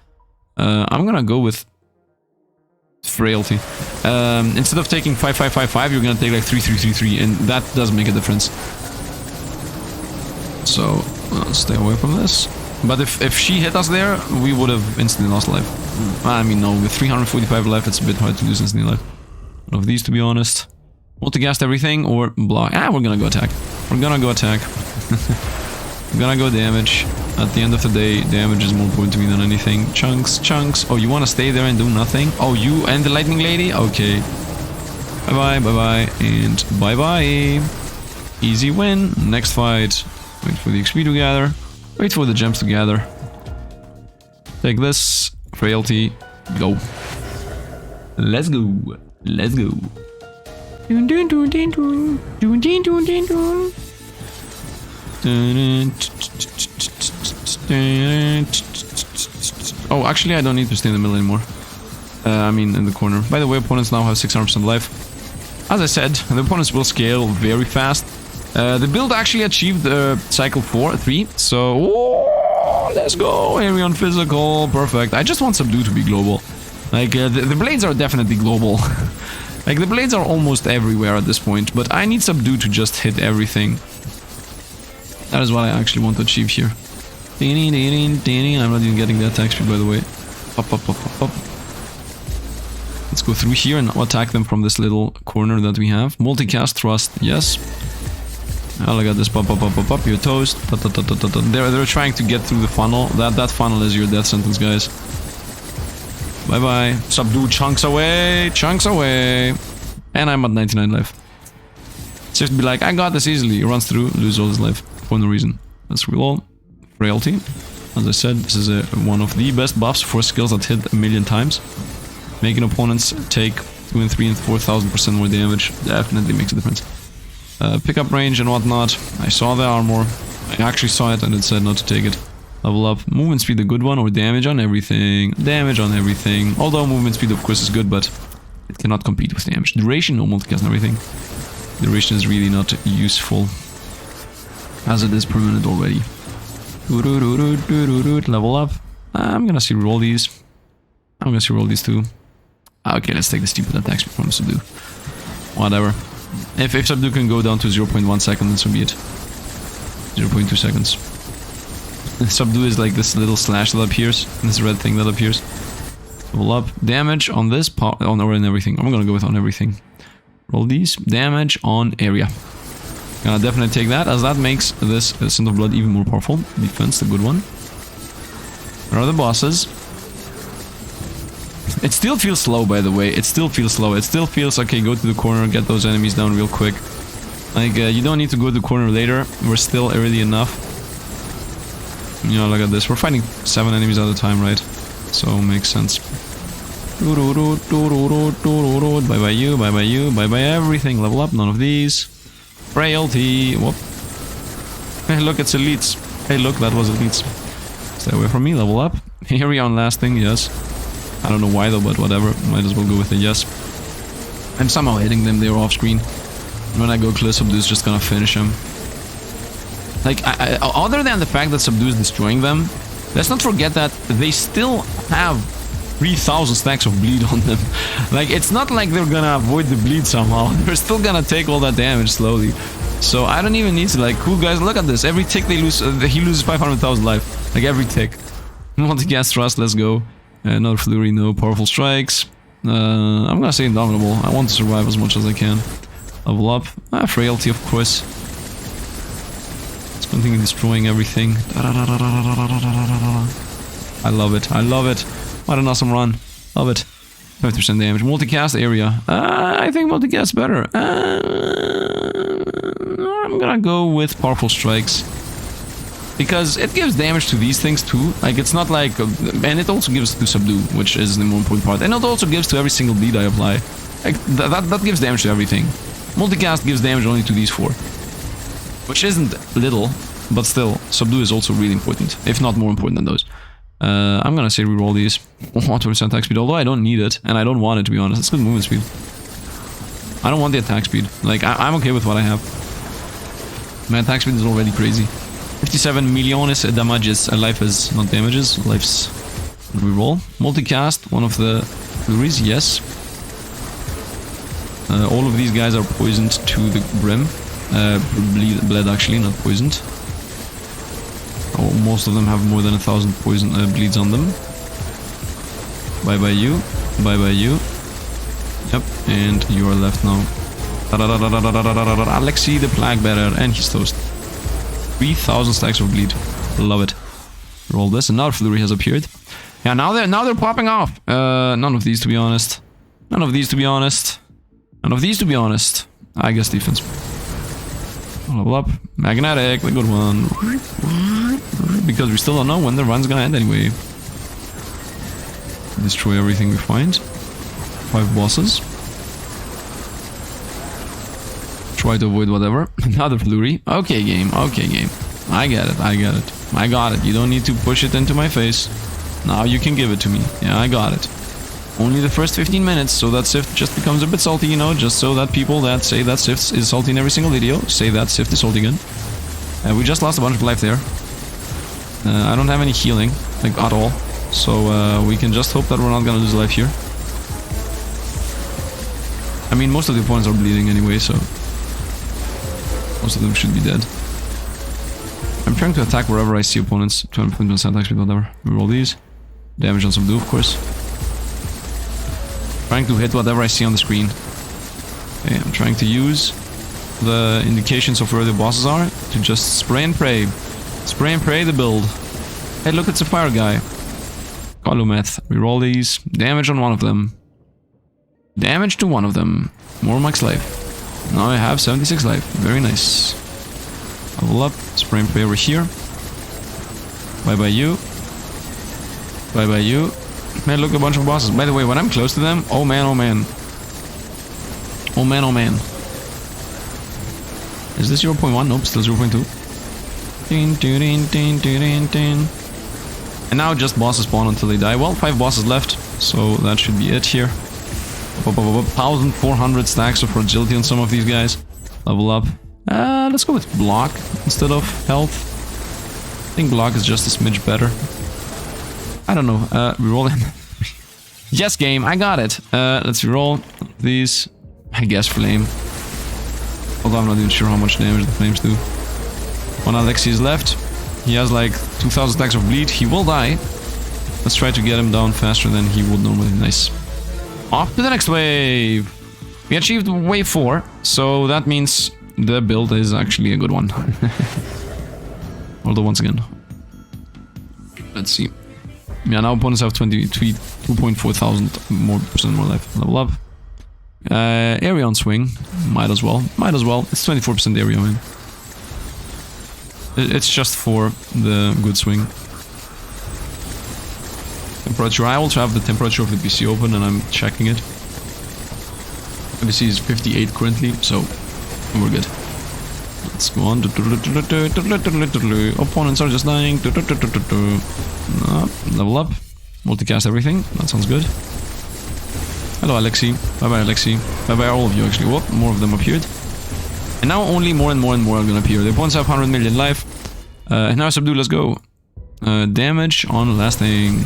Speaker 1: I'm gonna go with frailty. Instead of taking 5, 5, 5, 5, you're gonna take like 3, 3, 3, 3, and that does make a difference. So, stay away from this. But if she hit us there, we would have instantly lost life. I mean, no, with 345 life, it's a bit hard to lose instantly life. One of these, to be honest. Multicast everything or block. We're gonna go attack. We're gonna go attack. We're gonna go damage. At the end of the day, damage is more important to me than anything. Chunks, chunks. Oh, you wanna stay there and do nothing? Oh, you and the lightning lady? Okay. Bye-bye, bye-bye, and bye-bye. Easy win. Next fight. Wait for the XP to gather. Wait for the gems to gather. Take this. Frailty. Go. Let's go. Let's go. Dun dun dun dun dun. Dun dun dun dun dun. Oh, actually, I don't need to stay in the middle anymore. I mean, in the corner. By the way, opponents now have 600% life. As I said, the opponents will scale very fast. The build actually achieved cycle 3, so let's go. Area on physical, perfect. I just want Subdue to be global. Like, the blades are definitely global. Like, the blades are almost everywhere at this point, but I need Subdue to just hit everything. That is what I actually want to achieve here. I'm not even getting the attack speed, by the way. Pop, pop, pop, pop, pop. Let's go through here and attack them from this little corner that we have. Multicast thrust, yes. Oh, look at this. Pop, pop, pop, pop, pop. You're toast. They're trying to get through the funnel. That funnel is your death sentence, guys. Bye-bye. Subdue chunks away. Chunks away. And I'm at 99 life. Sifd be like, I got this easily. He runs through, loses all his life. For no reason. Let's reroll. Frailty. As I said, this is one of the best buffs for skills that hit 1,000,000 times. Making opponents take 2 and 3 and 4,000% more damage definitely makes a difference. Pickup range and whatnot. I saw the armor. I actually saw it and it said not to take it. Level up. Movement speed a good one, or damage on everything. Damage on everything. Although movement speed of course is good, but it cannot compete with damage. Duration, no multicast and everything. Duration is really not useful, as it is permanent already. Level up. I'm gonna see roll these. I'm gonna see roll these too. Okay, let's take the stupid attacks from Subdue. Whatever. If Subdue can go down to 0.1 second, then so be it. 0.2 seconds. Subdue is like this little slash that appears. This red thing that appears. Level up. Damage on this part. On everything. I'm gonna go with on everything. Roll these. Damage on area. Gonna definitely take that, as that makes this Scent of Blood even more powerful. Defense, the good one. Where are the bosses? It still feels slow, by the way. It still feels slow. It still feels, okay, go to the corner, get those enemies down real quick. Like, you don't need to go to the corner later. We're still early enough. You know, look at this. We're fighting 7 enemies at a time, right? So, makes sense. Bye-bye you, bye-bye you, bye-bye everything. Level up, none of these. Frailty. Whoop. Hey, look, it's elites. Hey, look, that was elites. Stay away from me, level up. Area on lasting, yes. I don't know why though, but whatever. Might as well go with a yes. I'm somehow hitting them, they were off screen. And when I go clear, Subdue is just gonna finish them. Like, other than the fact that Subdue is destroying them, let's not forget that they still have 3,000 stacks of bleed on them. Like, it's not like they're gonna avoid the bleed somehow. They're still gonna take all that damage slowly. So I don't even need to, like, cool guys, look at this. Every tick they lose, he loses 500,000 life. Like, every tick. Multicast thrust, let's go. Another flurry, no powerful strikes. I'm gonna say indomitable. I want to survive as much as I can. Level up. Frailty, of course. Let's continue destroying everything. I love it. I love it. What an awesome run. Love it. 50% damage. Multicast area. I think multicast better. I'm gonna go with powerful strikes. Because it gives damage to these things too. Like, it's not like... and it also gives to Subdue, which is the more important part. And it also gives to every single bleed I apply. Like, that gives damage to everything. Multicast gives damage only to these 4. Which isn't little, but still, Subdue is also really important. If not more important than those. I'm gonna say reroll these. 100% attack speed, although I don't need it. And I don't want it, to be honest. It's good movement speed. I don't want the attack speed. Like, I'm okay with what I have. My attack speed is already crazy. 57 millones damages. Life is not damages. Life's reroll. Multicast, one of the flurries, yes. All of these guys are poisoned to the brim. Bled actually, not poisoned. Oh, most of them have more than 1,000 poison bleeds on them. Bye bye you. Bye bye you. Yep, and you are left now. Alexei the Plague Bearer, and he's toast. 3,000 stacks of bleed. Love it. Roll this. Another flurry has appeared. Yeah, now they're popping off. None of these, to be honest. None of these, to be honest. None of these, to be honest. I guess defense. Level up. Magnetic, the good one. Because we still don't know when the run's gonna end anyway. Destroy everything we find. 5 bosses. Try to avoid whatever. Another flurry. Okay, game. Okay, game. I get it. I get it. I got it. You don't need to push it into my face. Now you can give it to me. Yeah, I got it. Only the first 15 minutes, so that Sifd just becomes a bit salty, you know, just so that people that say that Sifd is salty in every single video say that Sifd is salty again. We just lost a bunch of life there. I don't have any healing, like, at all. So we can just hope that we're not gonna lose life here. I mean, most of the opponents are bleeding anyway, so most of them should be dead. I'm trying to attack wherever I see opponents. 250% attack speed, whatever. Reroll these. Damage on subdue, of course. Trying to hit whatever I see on the screen. Okay, I'm trying to use the indications of where the bosses are to just spray and pray. Spray and pray the build. Hey, look, it's a fire guy. Konope. Reroll these. Damage on one of them. Damage to one of them. More max life. Now I have 76 life. Very nice. Level up. Spray and pray over here. Bye-bye you. Bye-bye you. Man, look, a bunch of bosses. By the way, when I'm close to them, oh man, oh man. Oh man, oh man. Is this 0.1? Nope, still 0.2. And now just bosses spawn until they die. Well, 5 bosses left, so that should be it here. 1,400 stacks of fragility on some of these guys. Level up. Let's go with block instead of health. I think block is just a smidge better. I don't know. Reroll him. Yes, game, I got it. Let's reroll these. I guess flame. Although I'm not even sure how much damage the flames do. One Alexi is left. He has like 2,000 stacks of bleed. He will die. Let's try to get him down faster than he would normally. Nice. Off to the next wave. We achieved wave 4, so that means the build is actually a good one. Although once again, let's see. Yeah, now opponents have 2.4 thousand more life. Level up. Area on swing. Might as well. Might as well. It's 24% area, man. It's just for the good swing. Temperature. I also have the temperature of the PC open and I'm checking it. The PC is 58 currently, so we're good. Let's go on. Opponents are just dying. Level up. Multicast everything. That sounds good. Hello, Alexi. Bye-bye, Alexi. Bye-bye, all of you, actually. Whoop, more of them appeared. And now only more and more and more are gonna appear. The opponents have 100 million life. And now subdue, let's go. Damage on lasting.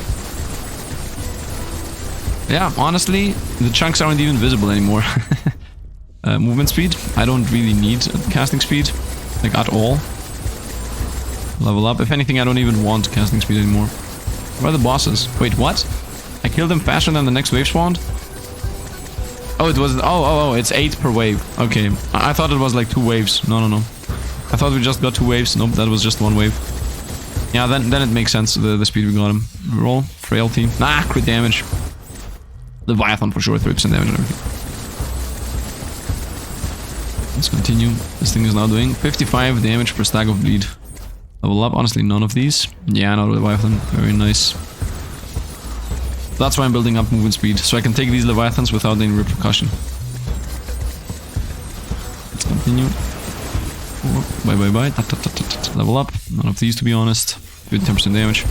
Speaker 1: Yeah, honestly, the chunks aren't even visible anymore. Movement speed. I don't really need casting speed. Like, at all. Level up. If anything, I don't even want casting speed anymore. Where are the bosses? Wait, what? I killed them faster than the next wave spawned? Oh, it was... Oh, it's 8 per wave. Okay. I thought it was like 2 waves. No. I thought we just got 2 waves. Nope, that was just 1 wave. Yeah, then it makes sense, the speed we got him. Roll. Frailty. Nah, crit damage. Leviathan for sure, 3% damage and everything. Let's continue. This thing is now doing 55 damage per stack of bleed. Level up. Honestly, none of these. Yeah, no Leviathan. Very nice. That's why I'm building up movement speed, so I can take these Leviathans without any repercussion. Let's continue. Bye. Level up. None of these, to be honest. Good 10% damage.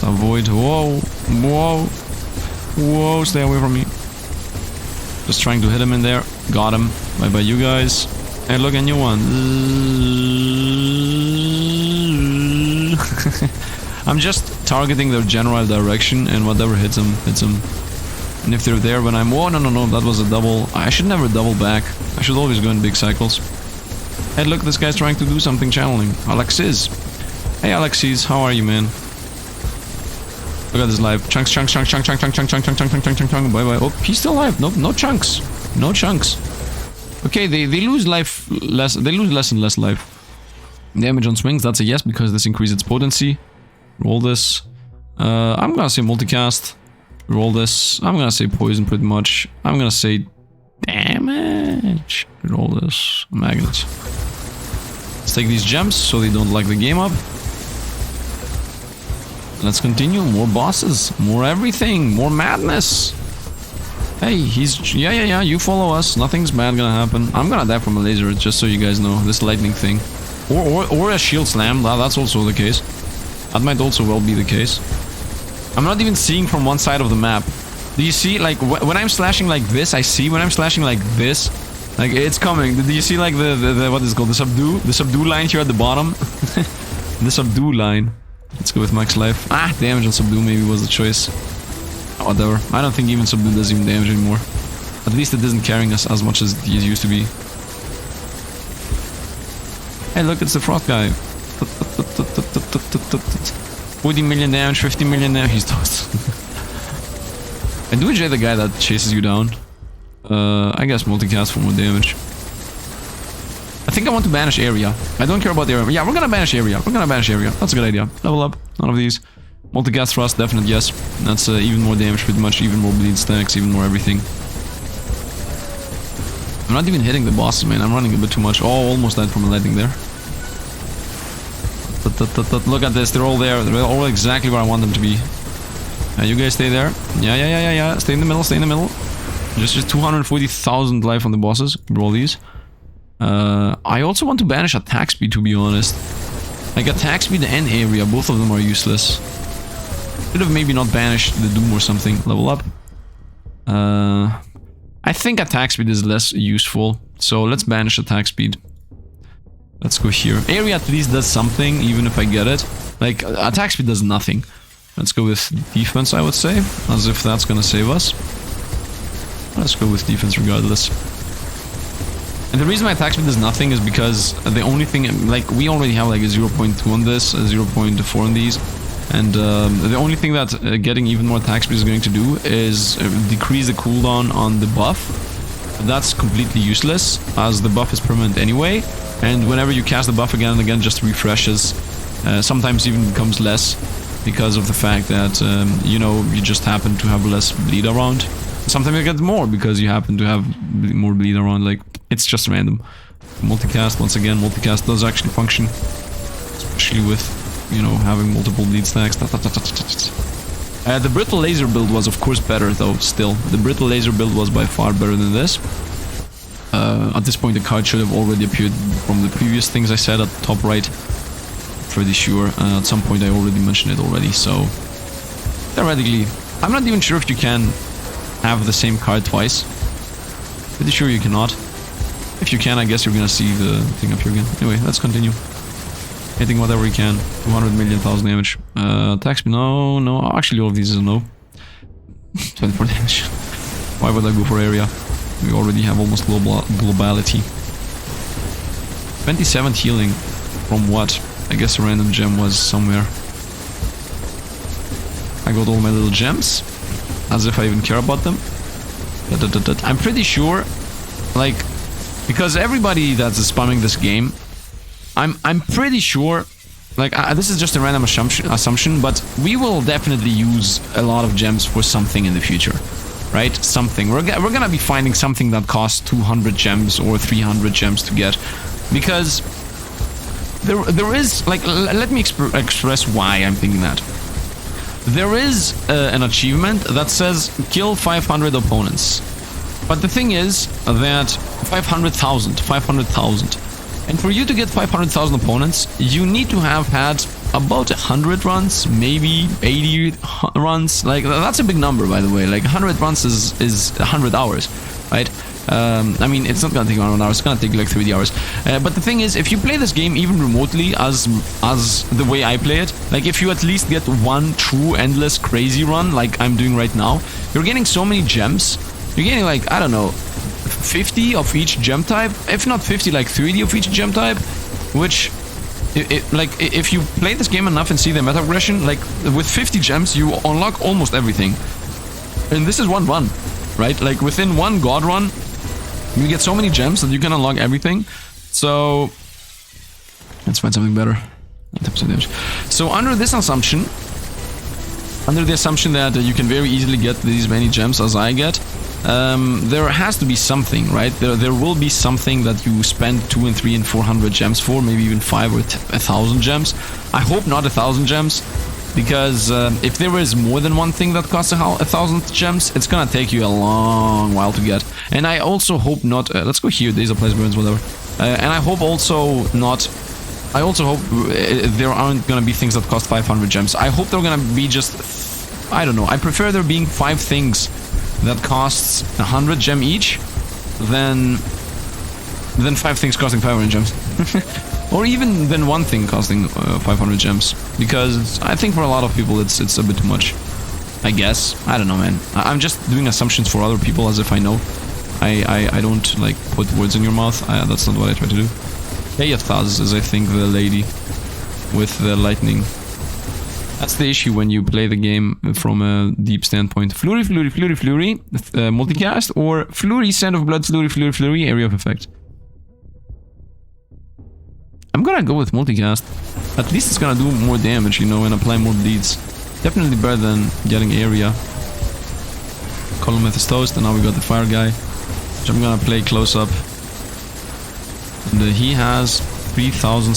Speaker 1: Avoid. Whoa. Stay away from me. Just trying to hit him in there. Got him. Bye, you guys. Hey, look, a new one. I'm just targeting their general direction, and whatever hits them, hits them. And if they're there when I'm... Whoa, no, that was a double. I should never double back. I should always go in big cycles. Hey, look, this guy's trying to do something channeling. Alexis. Hey, Alexis, how are you, man? Look at this life. Chunks. Bye. Oh, he's still alive. Nope, no chunks. No chunks. Okay, they lose life less. They lose less and less life. Damage on swings, that's a yes, because this increases its potency. Roll this. I'm gonna say multicast. Roll this. I'm gonna say poison pretty much. I'm gonna say damage. Roll this. Magnet. Let's take these gems so they don't lag the game up. Let's continue. More bosses. More everything. More madness. Hey, he's... Yeah, you follow us. Nothing's bad gonna happen. I'm gonna die from a laser, just so you guys know. This lightning thing. Or a shield slam. That's also the case. That might also well be the case. I'm not even seeing from one side of the map. Do you see, like, when I'm slashing like this, I see when I'm slashing like this, like, it's coming. Do you see, like, the what is it called? The subdue? The subdue line here at the bottom? The subdue line. Let's go with max life. Damage on subdue maybe was the choice. Whatever. I don't think even subdue does even damage anymore. At least it isn't carrying us as much as it used to be. Hey, look, it's the frost guy. 40 million damage, 50 million damage. He's toast. I do enjoy the guy that chases you down. I guess multicast for more damage. I think I want to banish area. I don't care about the area. Yeah, we're gonna banish area. We're gonna banish area. That's a good idea. Level up. None of these. Multicast thrust, definite yes. That's even more damage, pretty much. Even more bleed stacks, even more everything. I'm not even hitting the bosses, man. I'm running a bit too much. Oh, almost died from a lightning there. Look at this. They're all there. They're all exactly where I want them to be. You guys stay there. Yeah. Stay in the middle. Stay in the middle. Just 240,000 life on the bosses. Roll these. I also want to banish attack speed, to be honest. Like attack speed and area, both of them are useless. Should have maybe not banished the Doom or something. Level up. I think attack speed is less useful, so let's banish attack speed. Let's go here. Area at least does something, even if I get it. Like, attack speed does nothing. Let's go with defense, I would say, as if that's gonna save us. Let's go with defense regardless. And the reason my attack speed does nothing is because the only thing, like, we already have like a 0.2 on this, a 0.4 on these. And the only thing that getting even more attack speed is going to do is decrease the cooldown on the buff. That's completely useless, as the buff is permanent anyway. And whenever you cast the buff again and again, just refreshes. Sometimes even becomes less, because of the fact that, you know, you just happen to have less bleed around. Sometimes you get more, because you happen to have more bleed around. Like, it's just random. Multicast, once again, multicast does actually function. Especially with, you know, having multiple bleed stacks. The brittle laser build was of course better though, still. The brittle laser build was by far better than this. At this point the card should have already appeared from the previous things I said at the top right. Pretty sure. At some point I already mentioned it already, so... Theoretically, I'm not even sure if you can have the same card twice. Pretty sure you cannot. If you can, I guess you're gonna see the thing up here again. Anyway, let's continue. Hitting whatever we can. 200 million, 1000 damage. Attack speed, no. Actually, all of these is a no. 24 damage. Why would I go for area? We already have almost globality. 27 healing. From what? I guess a random gem was somewhere. I got all my little gems. As if I even care about them. I'm pretty sure, like, because everybody that's spamming this game, I'm pretty sure, like, this is just a random assumption, but we will definitely use a lot of gems for something in the future, right? Something. We're gonna be finding something that costs 200 gems or 300 gems to get, because there is, like, let me express why I'm thinking that. There is an achievement that says kill 500 opponents, but the thing is that 500,000. And for you to get 500,000 opponents, you need to have had about 100 runs, maybe 80 runs. Like, that's a big number, by the way. Like, 100 runs is 100 hours, right? I mean, it's not gonna take 100 hours, it's gonna take like 30 hours. But the thing is, if you play this game even remotely as the way I play it, like if you at least get one true endless crazy run, like I'm doing right now, you're getting so many gems. You're getting like, I don't know, 50 of each gem type, if not 50, like 30 of each gem type, which, like, if you play this game enough and see the meta progression, like, with 50 gems, you unlock almost everything. And this is one run, right? Like, within one god run, you get so many gems that you can unlock everything. So, let's find something better. So, under this assumption, under the assumption that you can very easily get these many gems as I get, there has to be something, right? There will be something that you spend 200 and 300 and 400 gems for, maybe even 5 or 1,000 gems. I hope not 1,000 gems, because if there is more than one thing that costs 1,000 gems, it's gonna take you a long while to get. And I also hope not. Let's go here. Days of Place Burns, whatever. And I hope also not. I also hope there aren't gonna be things that cost 500 gems. I hope they're gonna be just, I don't know. I prefer there being 5 things that costs 100 gem each than 5 things costing 500 gems. Or even than one thing costing 500 gems. Because I think for a lot of people it's a bit too much. I guess. I don't know, man. I'm just doing assumptions for other people as if I know. I don't, like, put words in your mouth. That's not what I try to do. Keithaz is, I think, the lady with the lightning. That's the issue when you play the game from a deep standpoint. Flurry, Flurry, Flurry, Flurry, multicast, or Flurry, Sand of Blood, Flurry, Flurry, Flurry, Area of Effect. I'm gonna go with multicast. At least it's gonna do more damage, you know, and apply more bleeds. Definitely better than getting area. Column is toast, and now we got the fire guy, which I'm gonna play close up. And he has 3,000.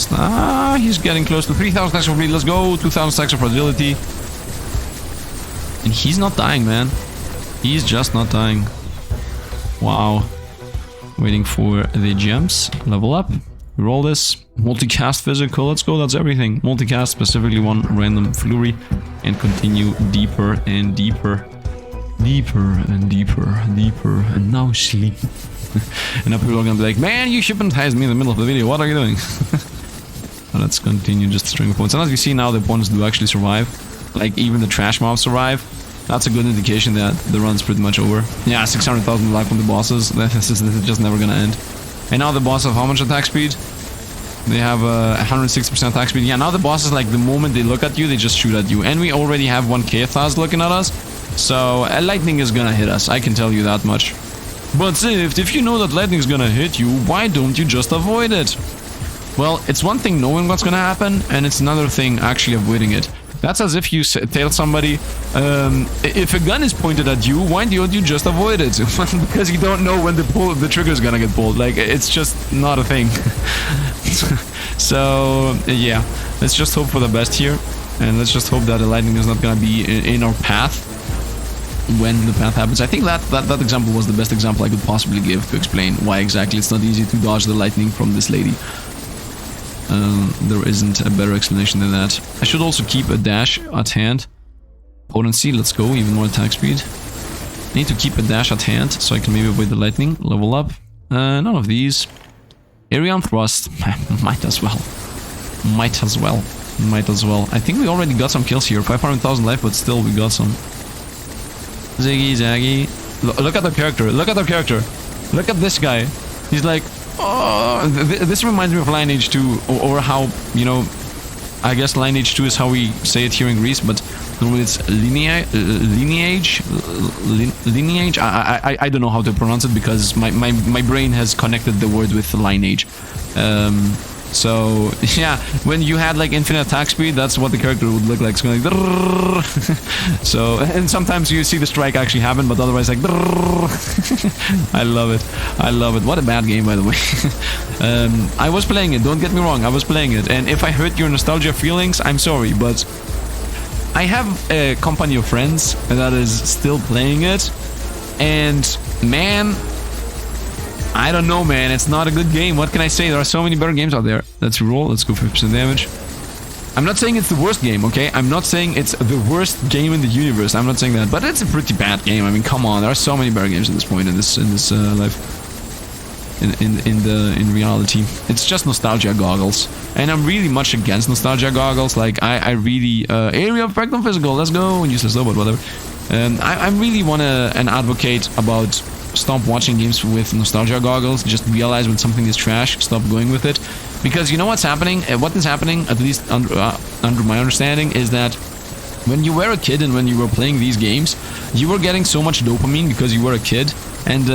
Speaker 1: He's getting close to 3,000 stacks of bleed. Let's go. 2,000 stacks of fragility. And he's not dying, man. He's just not dying. Wow. Waiting for the gems. Level up. Roll this. Multicast physical. Let's go. That's everything. Multicast, specifically one random flurry. And continue deeper and deeper. Deeper and deeper. Deeper. And now sleep. And now people are gonna be like, man, you hypnotized me in the middle of the video, what are you doing? Let's continue just string of points. And as you see now, the opponents do actually survive. Like, even the trash mobs survive. That's a good indication that the run's pretty much over. Yeah, 600,000 life from the bosses. This is just never gonna end. And now the boss have how much attack speed? They have 160% attack speed. Yeah, now the bosses, like, the moment they look at you, they just shoot at you. And we already have one Keithaz looking at us. So, lightning is gonna hit us, I can tell you that much. But Sifd, if you know that lightning's gonna hit you, why don't you just avoid it? Well, it's one thing knowing what's gonna happen, and it's another thing actually avoiding it. That's as if you tell somebody, if a gun is pointed at you, why don't you just avoid it? Because you don't know when the trigger's gonna get pulled. Like, it's just not a thing. So, yeah, let's just hope for the best here. And let's just hope that the lightning is not gonna be in our path when the path happens. I think that example was the best example I could possibly give to explain why exactly it's not easy to dodge the lightning from this lady. There isn't a better explanation than that. I should also keep a dash at hand. Potency, let's go, even more attack speed. I need to keep a dash at hand so I can maybe avoid the lightning. Level up. None of these. Area on thrust. Might as well. Might as well. Might as well. I think we already got some kills here. 500,000 life, but still we got some. Ziggy Zaggy. Look at the character. Look at the character. Look at this guy. He's like, oh, this reminds me of Lineage 2, or how, you know, I guess Lineage 2 is how we say it here in Greece, but normally it's lineage. I don't know how to pronounce it because my brain has connected the word with Lineage. So, yeah, when you had like infinite attack speed, that's what the character would look like. It's going like... So, and sometimes you see the strike actually happen, but otherwise like... I love it. I love it. What a bad game, by the way. I was playing it, don't get me wrong, I was playing it. And if I hurt your nostalgia feelings, I'm sorry, but... I have a company of friends that is still playing it. And, man... I don't know, man. It's not a good game. What can I say? There are so many better games out there. Let's roll. Let's go 50% damage. I'm not saying it's the worst game, okay? I'm not saying it's the worst game in the universe. I'm not saying that. But it's a pretty bad game. I mean, come on. There are so many better games at this point in this life. In reality. It's just nostalgia goggles. And I'm really much against nostalgia goggles. Like, I really... area effect on physical. Let's go. Useless though, but whatever. I really want to advocate about... Stop watching games with nostalgia goggles. Just realize when something is trash. Stop going with it. Because you know what's happening? What is happening, at least under my understanding, is that when you were a kid and when you were playing these games, you were getting so much dopamine because you were a kid. And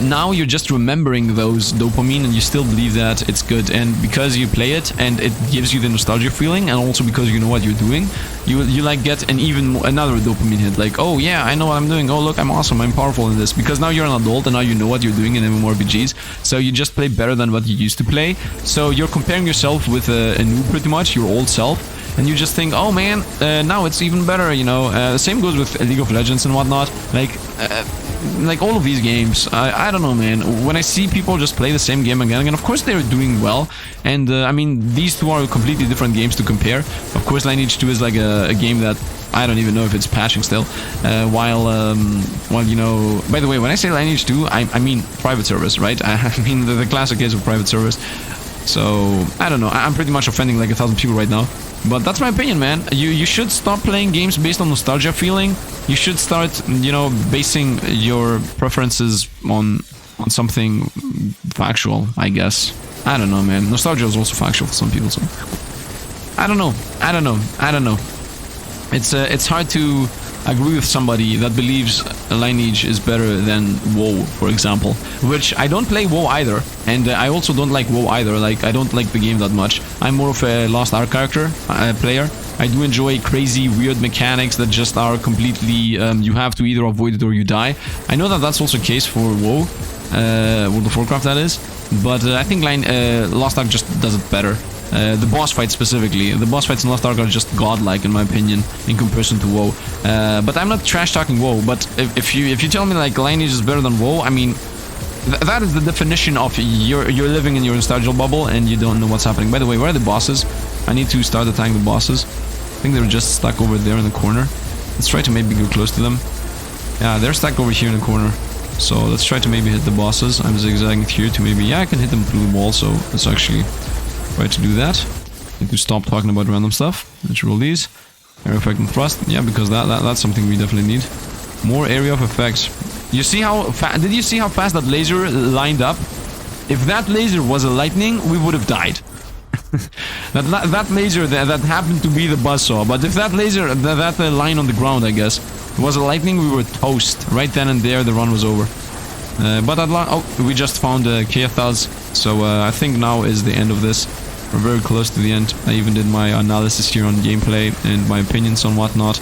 Speaker 1: now you're just remembering those dopamine and you still believe that it's good. And because you play it and it gives you the nostalgia feeling, and also because you know what you're doing, you like get another dopamine hit. Like, oh yeah, I know what I'm doing. Oh look, I'm awesome. I'm powerful in this. Because now you're an adult and now you know what you're doing in MMORPGs. So you just play better than what you used to play. So you're comparing yourself with a noob pretty much, your old self. And you just think, oh man, now it's even better, you know. The same goes with League of Legends and whatnot. Like all of these games, I don't know, man. When I see people just play the same game again and again, of course they're doing well. And I mean, these two are completely different games to compare. Of course, Lineage 2 is like a game that I don't even know if it's patching still. While you know, by the way, when I say Lineage 2, I mean private service, right? I mean the classic case of private service. So I don't know. I'm pretty much offending like 1,000 people right now. But that's my opinion, man. You should stop playing games based on nostalgia feeling. You should start, you know, basing your preferences on something factual, I guess. I don't know, man. Nostalgia is also factual for some people, so I don't know. It's hard to agree with somebody that believes Lineage is better than WoW, for example. Which I don't play WoW either, and I also don't like WoW either. Like, I don't like the game that much. I'm more of a Lost Ark character player. I do enjoy crazy, weird mechanics that just are completely... you have to either avoid it or you die. I know that that's also the case for WoW, World of Warcraft that is, but I think Lost Ark just does it better. The boss fight specifically. The boss fights in Lost Ark are just godlike in my opinion in comparison to WoW. But I'm not trash talking WoW, but if you tell me like Lineage is better than WoW, I mean that is the definition of you're living in your nostalgia bubble and you don't know what's happening. By the way, where are the bosses? I need to start attacking the bosses. I think they're just stuck over there in the corner. Let's try to maybe go close to them. Yeah, they're stuck over here in the corner. So let's try to maybe hit the bosses. I'm zigzagging here to maybe... Yeah, I can hit them through the wall, so let's actually try to do that. Need to stop talking about random stuff. Let's roll these. Area effect and thrust. Yeah, because that's something we definitely need. More area of effects. You see how did you see how fast that laser lined up? If that laser was a lightning, we would have died. that laser that happened to be the buzzsaw, but if that laser, that line on the ground, I guess, was a lightning, we were toast. Right then and there, the run was over. But we just found Keithas, so I think now is the end of this. We're very close to the end. I even did my analysis here on gameplay and my opinions on whatnot.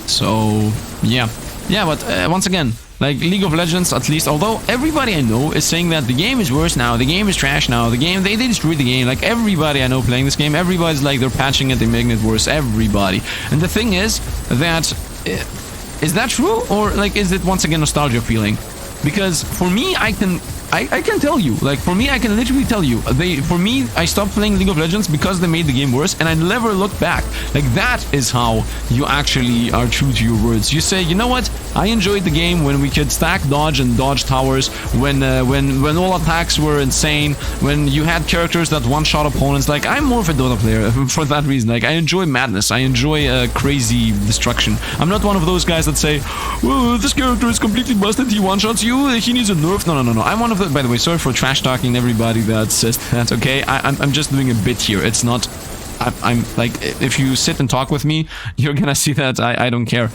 Speaker 1: So, yeah. Yeah, but once again, like League of Legends, at least, although everybody I know is saying that the game is worse now, the game is trash now, the game, they destroyed the game. Like, everybody I know playing this game, everybody's like, they're patching it, they're making it worse, everybody. And the thing is that, is that true? Or, like, is it once again nostalgia feeling? Because for me, I can tell you, like, for me, I can literally tell you, for me, I stopped playing League of Legends because they made the game worse, and I never looked back. Like, that is how you actually are true to your words. You say, you know what, I enjoyed the game when we could stack dodge and dodge towers, when all attacks were insane, when you had characters that one-shot opponents. Like, I'm more of a Dota player for that reason. Like, I enjoy madness, I enjoy crazy destruction. I'm not one of those guys that say, oh, this character is completely busted, he one-shots you, he needs a nerf. No, I'm one of the... By the way, sorry for trash talking everybody that says that, okay? I'm just doing a bit here. It's not... I'm like, if you sit and talk with me, you're gonna see that I don't care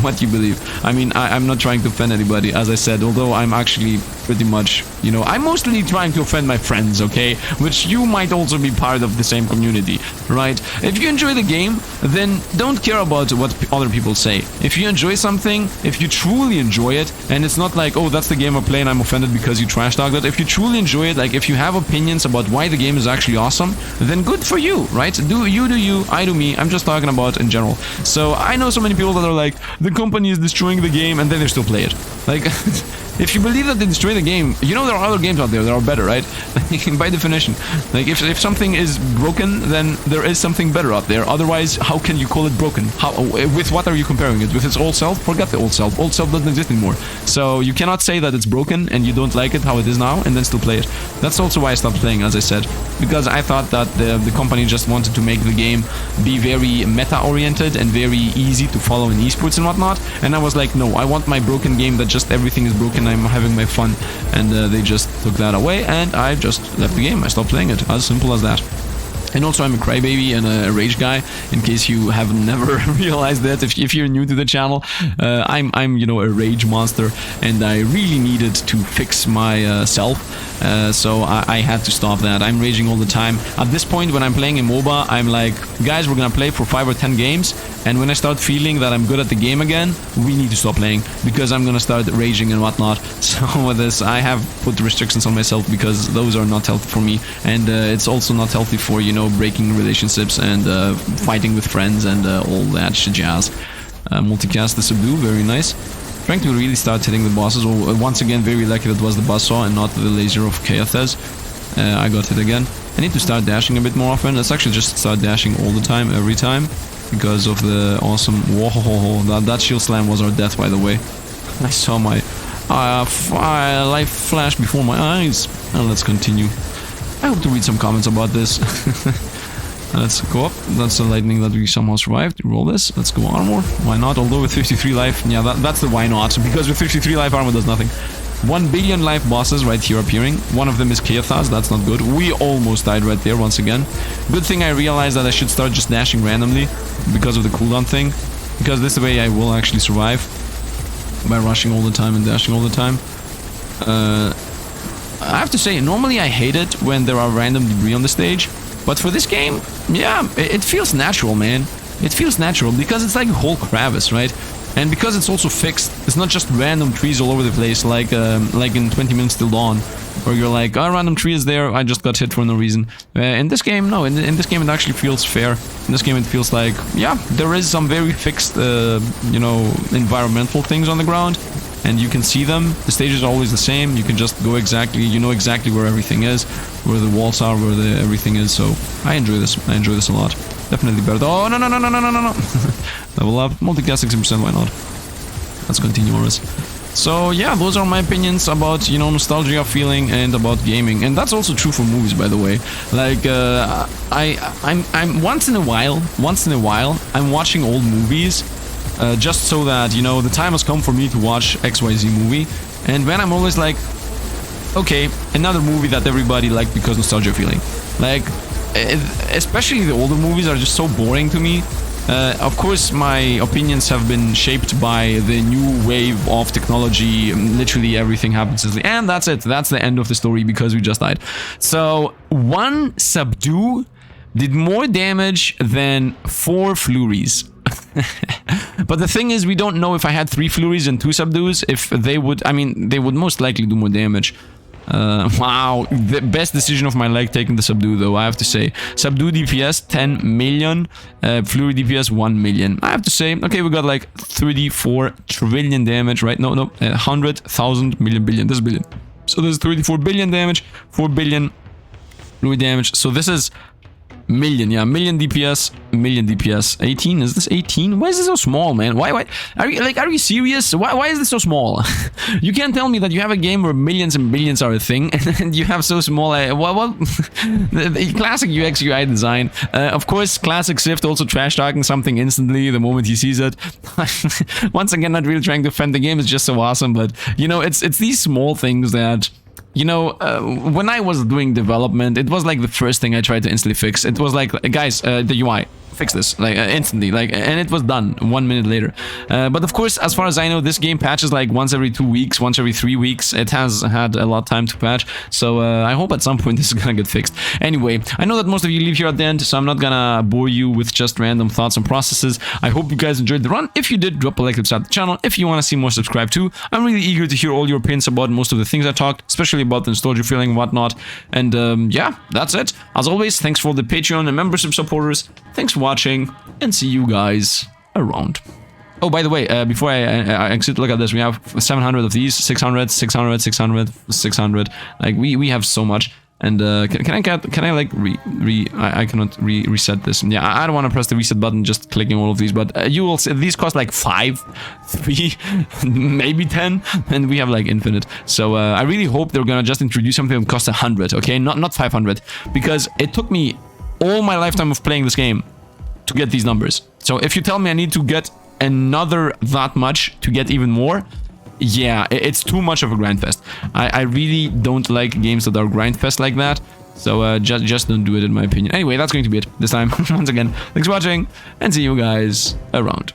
Speaker 1: what you believe. I mean, I'm not trying to offend anybody, as I said, although I'm actually pretty much, you know, I'm mostly trying to offend my friends, okay? Which you might also be part of the same community, right? If you enjoy the game, then don't care about what other people say. If you enjoy something, if you truly enjoy it, and it's not like, oh, that's the game I play and I'm offended because you trash talked it. If you truly enjoy it, like if you have opinions about why the game is actually awesome, then good for you, right? Do you, I do me. I'm just talking about in general. So I know so many people that are like, the company is destroying the game, and then they still play it. Like, if you believe that they destroy the game, you know there are other games out there that are better, right? By definition. Like, if something is broken, then there is something better out there. Otherwise, how can you call it broken? With what are you comparing it? With its old self? Forget the old self. Old self doesn't exist anymore. So you cannot say that it's broken and you don't like it how it is now and then still play it. That's also why I stopped playing, as I said. Because I thought that the company just wanted to make the game be very meta-oriented and very easy to follow in esports and whatnot. And I was like, no, I want my broken game that just everything is broken, I'm having my fun. And they just took that away and I just left the game. I stopped playing it. As simple as that. And also I'm a crybaby and a rage guy, in case you have never realized that. If you're new to the channel, I'm you know, a rage monster, and I really needed to fix myself. So I had to stop that. I'm raging all the time. At this point, when I'm playing a MOBA, I'm like, guys, we're gonna play for 5 or 10 games, and when I start feeling that I'm good at the game again, we need to stop playing, because I'm gonna start raging and whatnot. So with this, I have put restrictions on myself, because those are not healthy for me, and it's also not healthy for, you know, breaking relationships and fighting with friends and all that jazz. Multicast the subdue, very nice. Trying to really start hitting the bosses. Once again, very lucky that was the buzzsaw and not the laser of Keithas. I got hit again. I need to start dashing a bit more often. Let's actually just start dashing all the time, every time, because of the awesome... Whoa, that shield slam was our death, by the way. I saw my life flash before my eyes. Let's continue. I hope to read some comments about this. Let's go up. That's the lightning that we somehow survived. Roll this. Let's go armor. Why not? Although with 53 life, yeah, that's the why not. Because with 53 life, armor does nothing. 1 billion life bosses right here appearing. One of them is Chaos, that's not good. We almost died right there once again. Good thing I realized that I should start just dashing randomly because of the cooldown thing. Because this way I will actually survive by rushing all the time and dashing all the time. I have to say, normally I hate it when there are random debris on the stage. But for this game, yeah, it feels natural, man. It feels natural because it's like a whole crevice, right? And because it's also fixed, it's not just random trees all over the place, like in 20 Minutes Till Dawn, where you're like, oh, random tree is there, I just got hit for no reason. In this game, no, in this game it actually feels fair. In this game it feels like, yeah, there is some very fixed, you know, environmental things on the ground, and you can see them. The stage is always the same, you can just go exactly, you know exactly where everything is, where the walls are, where everything is, so I enjoy this a lot. Definitely better. Oh, no. Level up. Multicast 60%, why not? Let's continue on this. So, yeah, those are my opinions about, you know, nostalgia feeling and about gaming. And that's also true for movies, by the way. Like, I'm once in a while, I'm watching old movies, just so that, you know, the time has come for me to watch XYZ movie. And then I'm always like, okay, another movie that everybody liked because nostalgia feeling. Like, especially the older movies are just so boring to me. Of course, my opinions have been shaped by the new wave of technology. Literally everything happens instantly. And that's it. That's the end of the story because we just died. So, one subdue did more damage than 4 flurries. But the thing is, we don't know if I had 3 flurries and 2 subdues, if they would, I mean, they would most likely do more damage. Wow, the best decision of my life taking the subdue though, I have to say. Subdue DPS 10 million, flurry DPS 1 million. I have to say, okay, we got like 34 trillion damage, right? No, 100,000 million billion, this is billion. So there's 34 billion damage, 4 billion flurry damage. So this is million, yeah, million DPS. 18, is this 18? Why is this so small, man? Why are you serious? Why is this so small? You can't tell me that you have a game where millions and billions are a thing and you have so small, what? The classic UX UI design. Of course, classic Sifd also trash talking something instantly the moment he sees it. Once again, not really trying to defend the game, it's just so awesome, but you know, it's these small things that, you know, when I was doing development, it was like the first thing I tried to instantly fix. It was like, guys, the UI, fix this, like, instantly, like, and it was done 1 minute later. But of course, as far as I know, this game patches like once every 2 weeks, once every 3 weeks. It has had a lot of time to patch, so I hope at some point this is gonna get fixed. Anyway, I know that most of you leave here at the end, so I'm not gonna bore you with just random thoughts and processes. I hope you guys enjoyed the run. If you did, drop a like to the channel. If you want to see more, subscribe too. I'm really eager to hear all your opinions about most of the things I talked, especially about the nostalgia feeling and whatnot. And yeah, that's it. As always, thanks for the Patreon and membership supporters. Thanks for watching, and see you guys around. Oh, by the way, before I exit, look at this. We have 700 of these, 600, 600, 600, 600. Like, we have so much. And can I like I cannot reset this. Yeah, I don't want to press the reset button just clicking all of these, but you will see these cost like 5, 3, maybe 10, and we have like infinite. So I really hope they're gonna just introduce something that costs 100, okay, not 500, because it took me all my lifetime of playing this game to get these numbers. So if you tell me I need to get another that much to get even more, yeah, it's too much of a grindfest. I really don't like games that are grindfest like that. So just don't do it, in my opinion. Anyway, that's going to be it this time. Once again, thanks for watching, and see you guys around.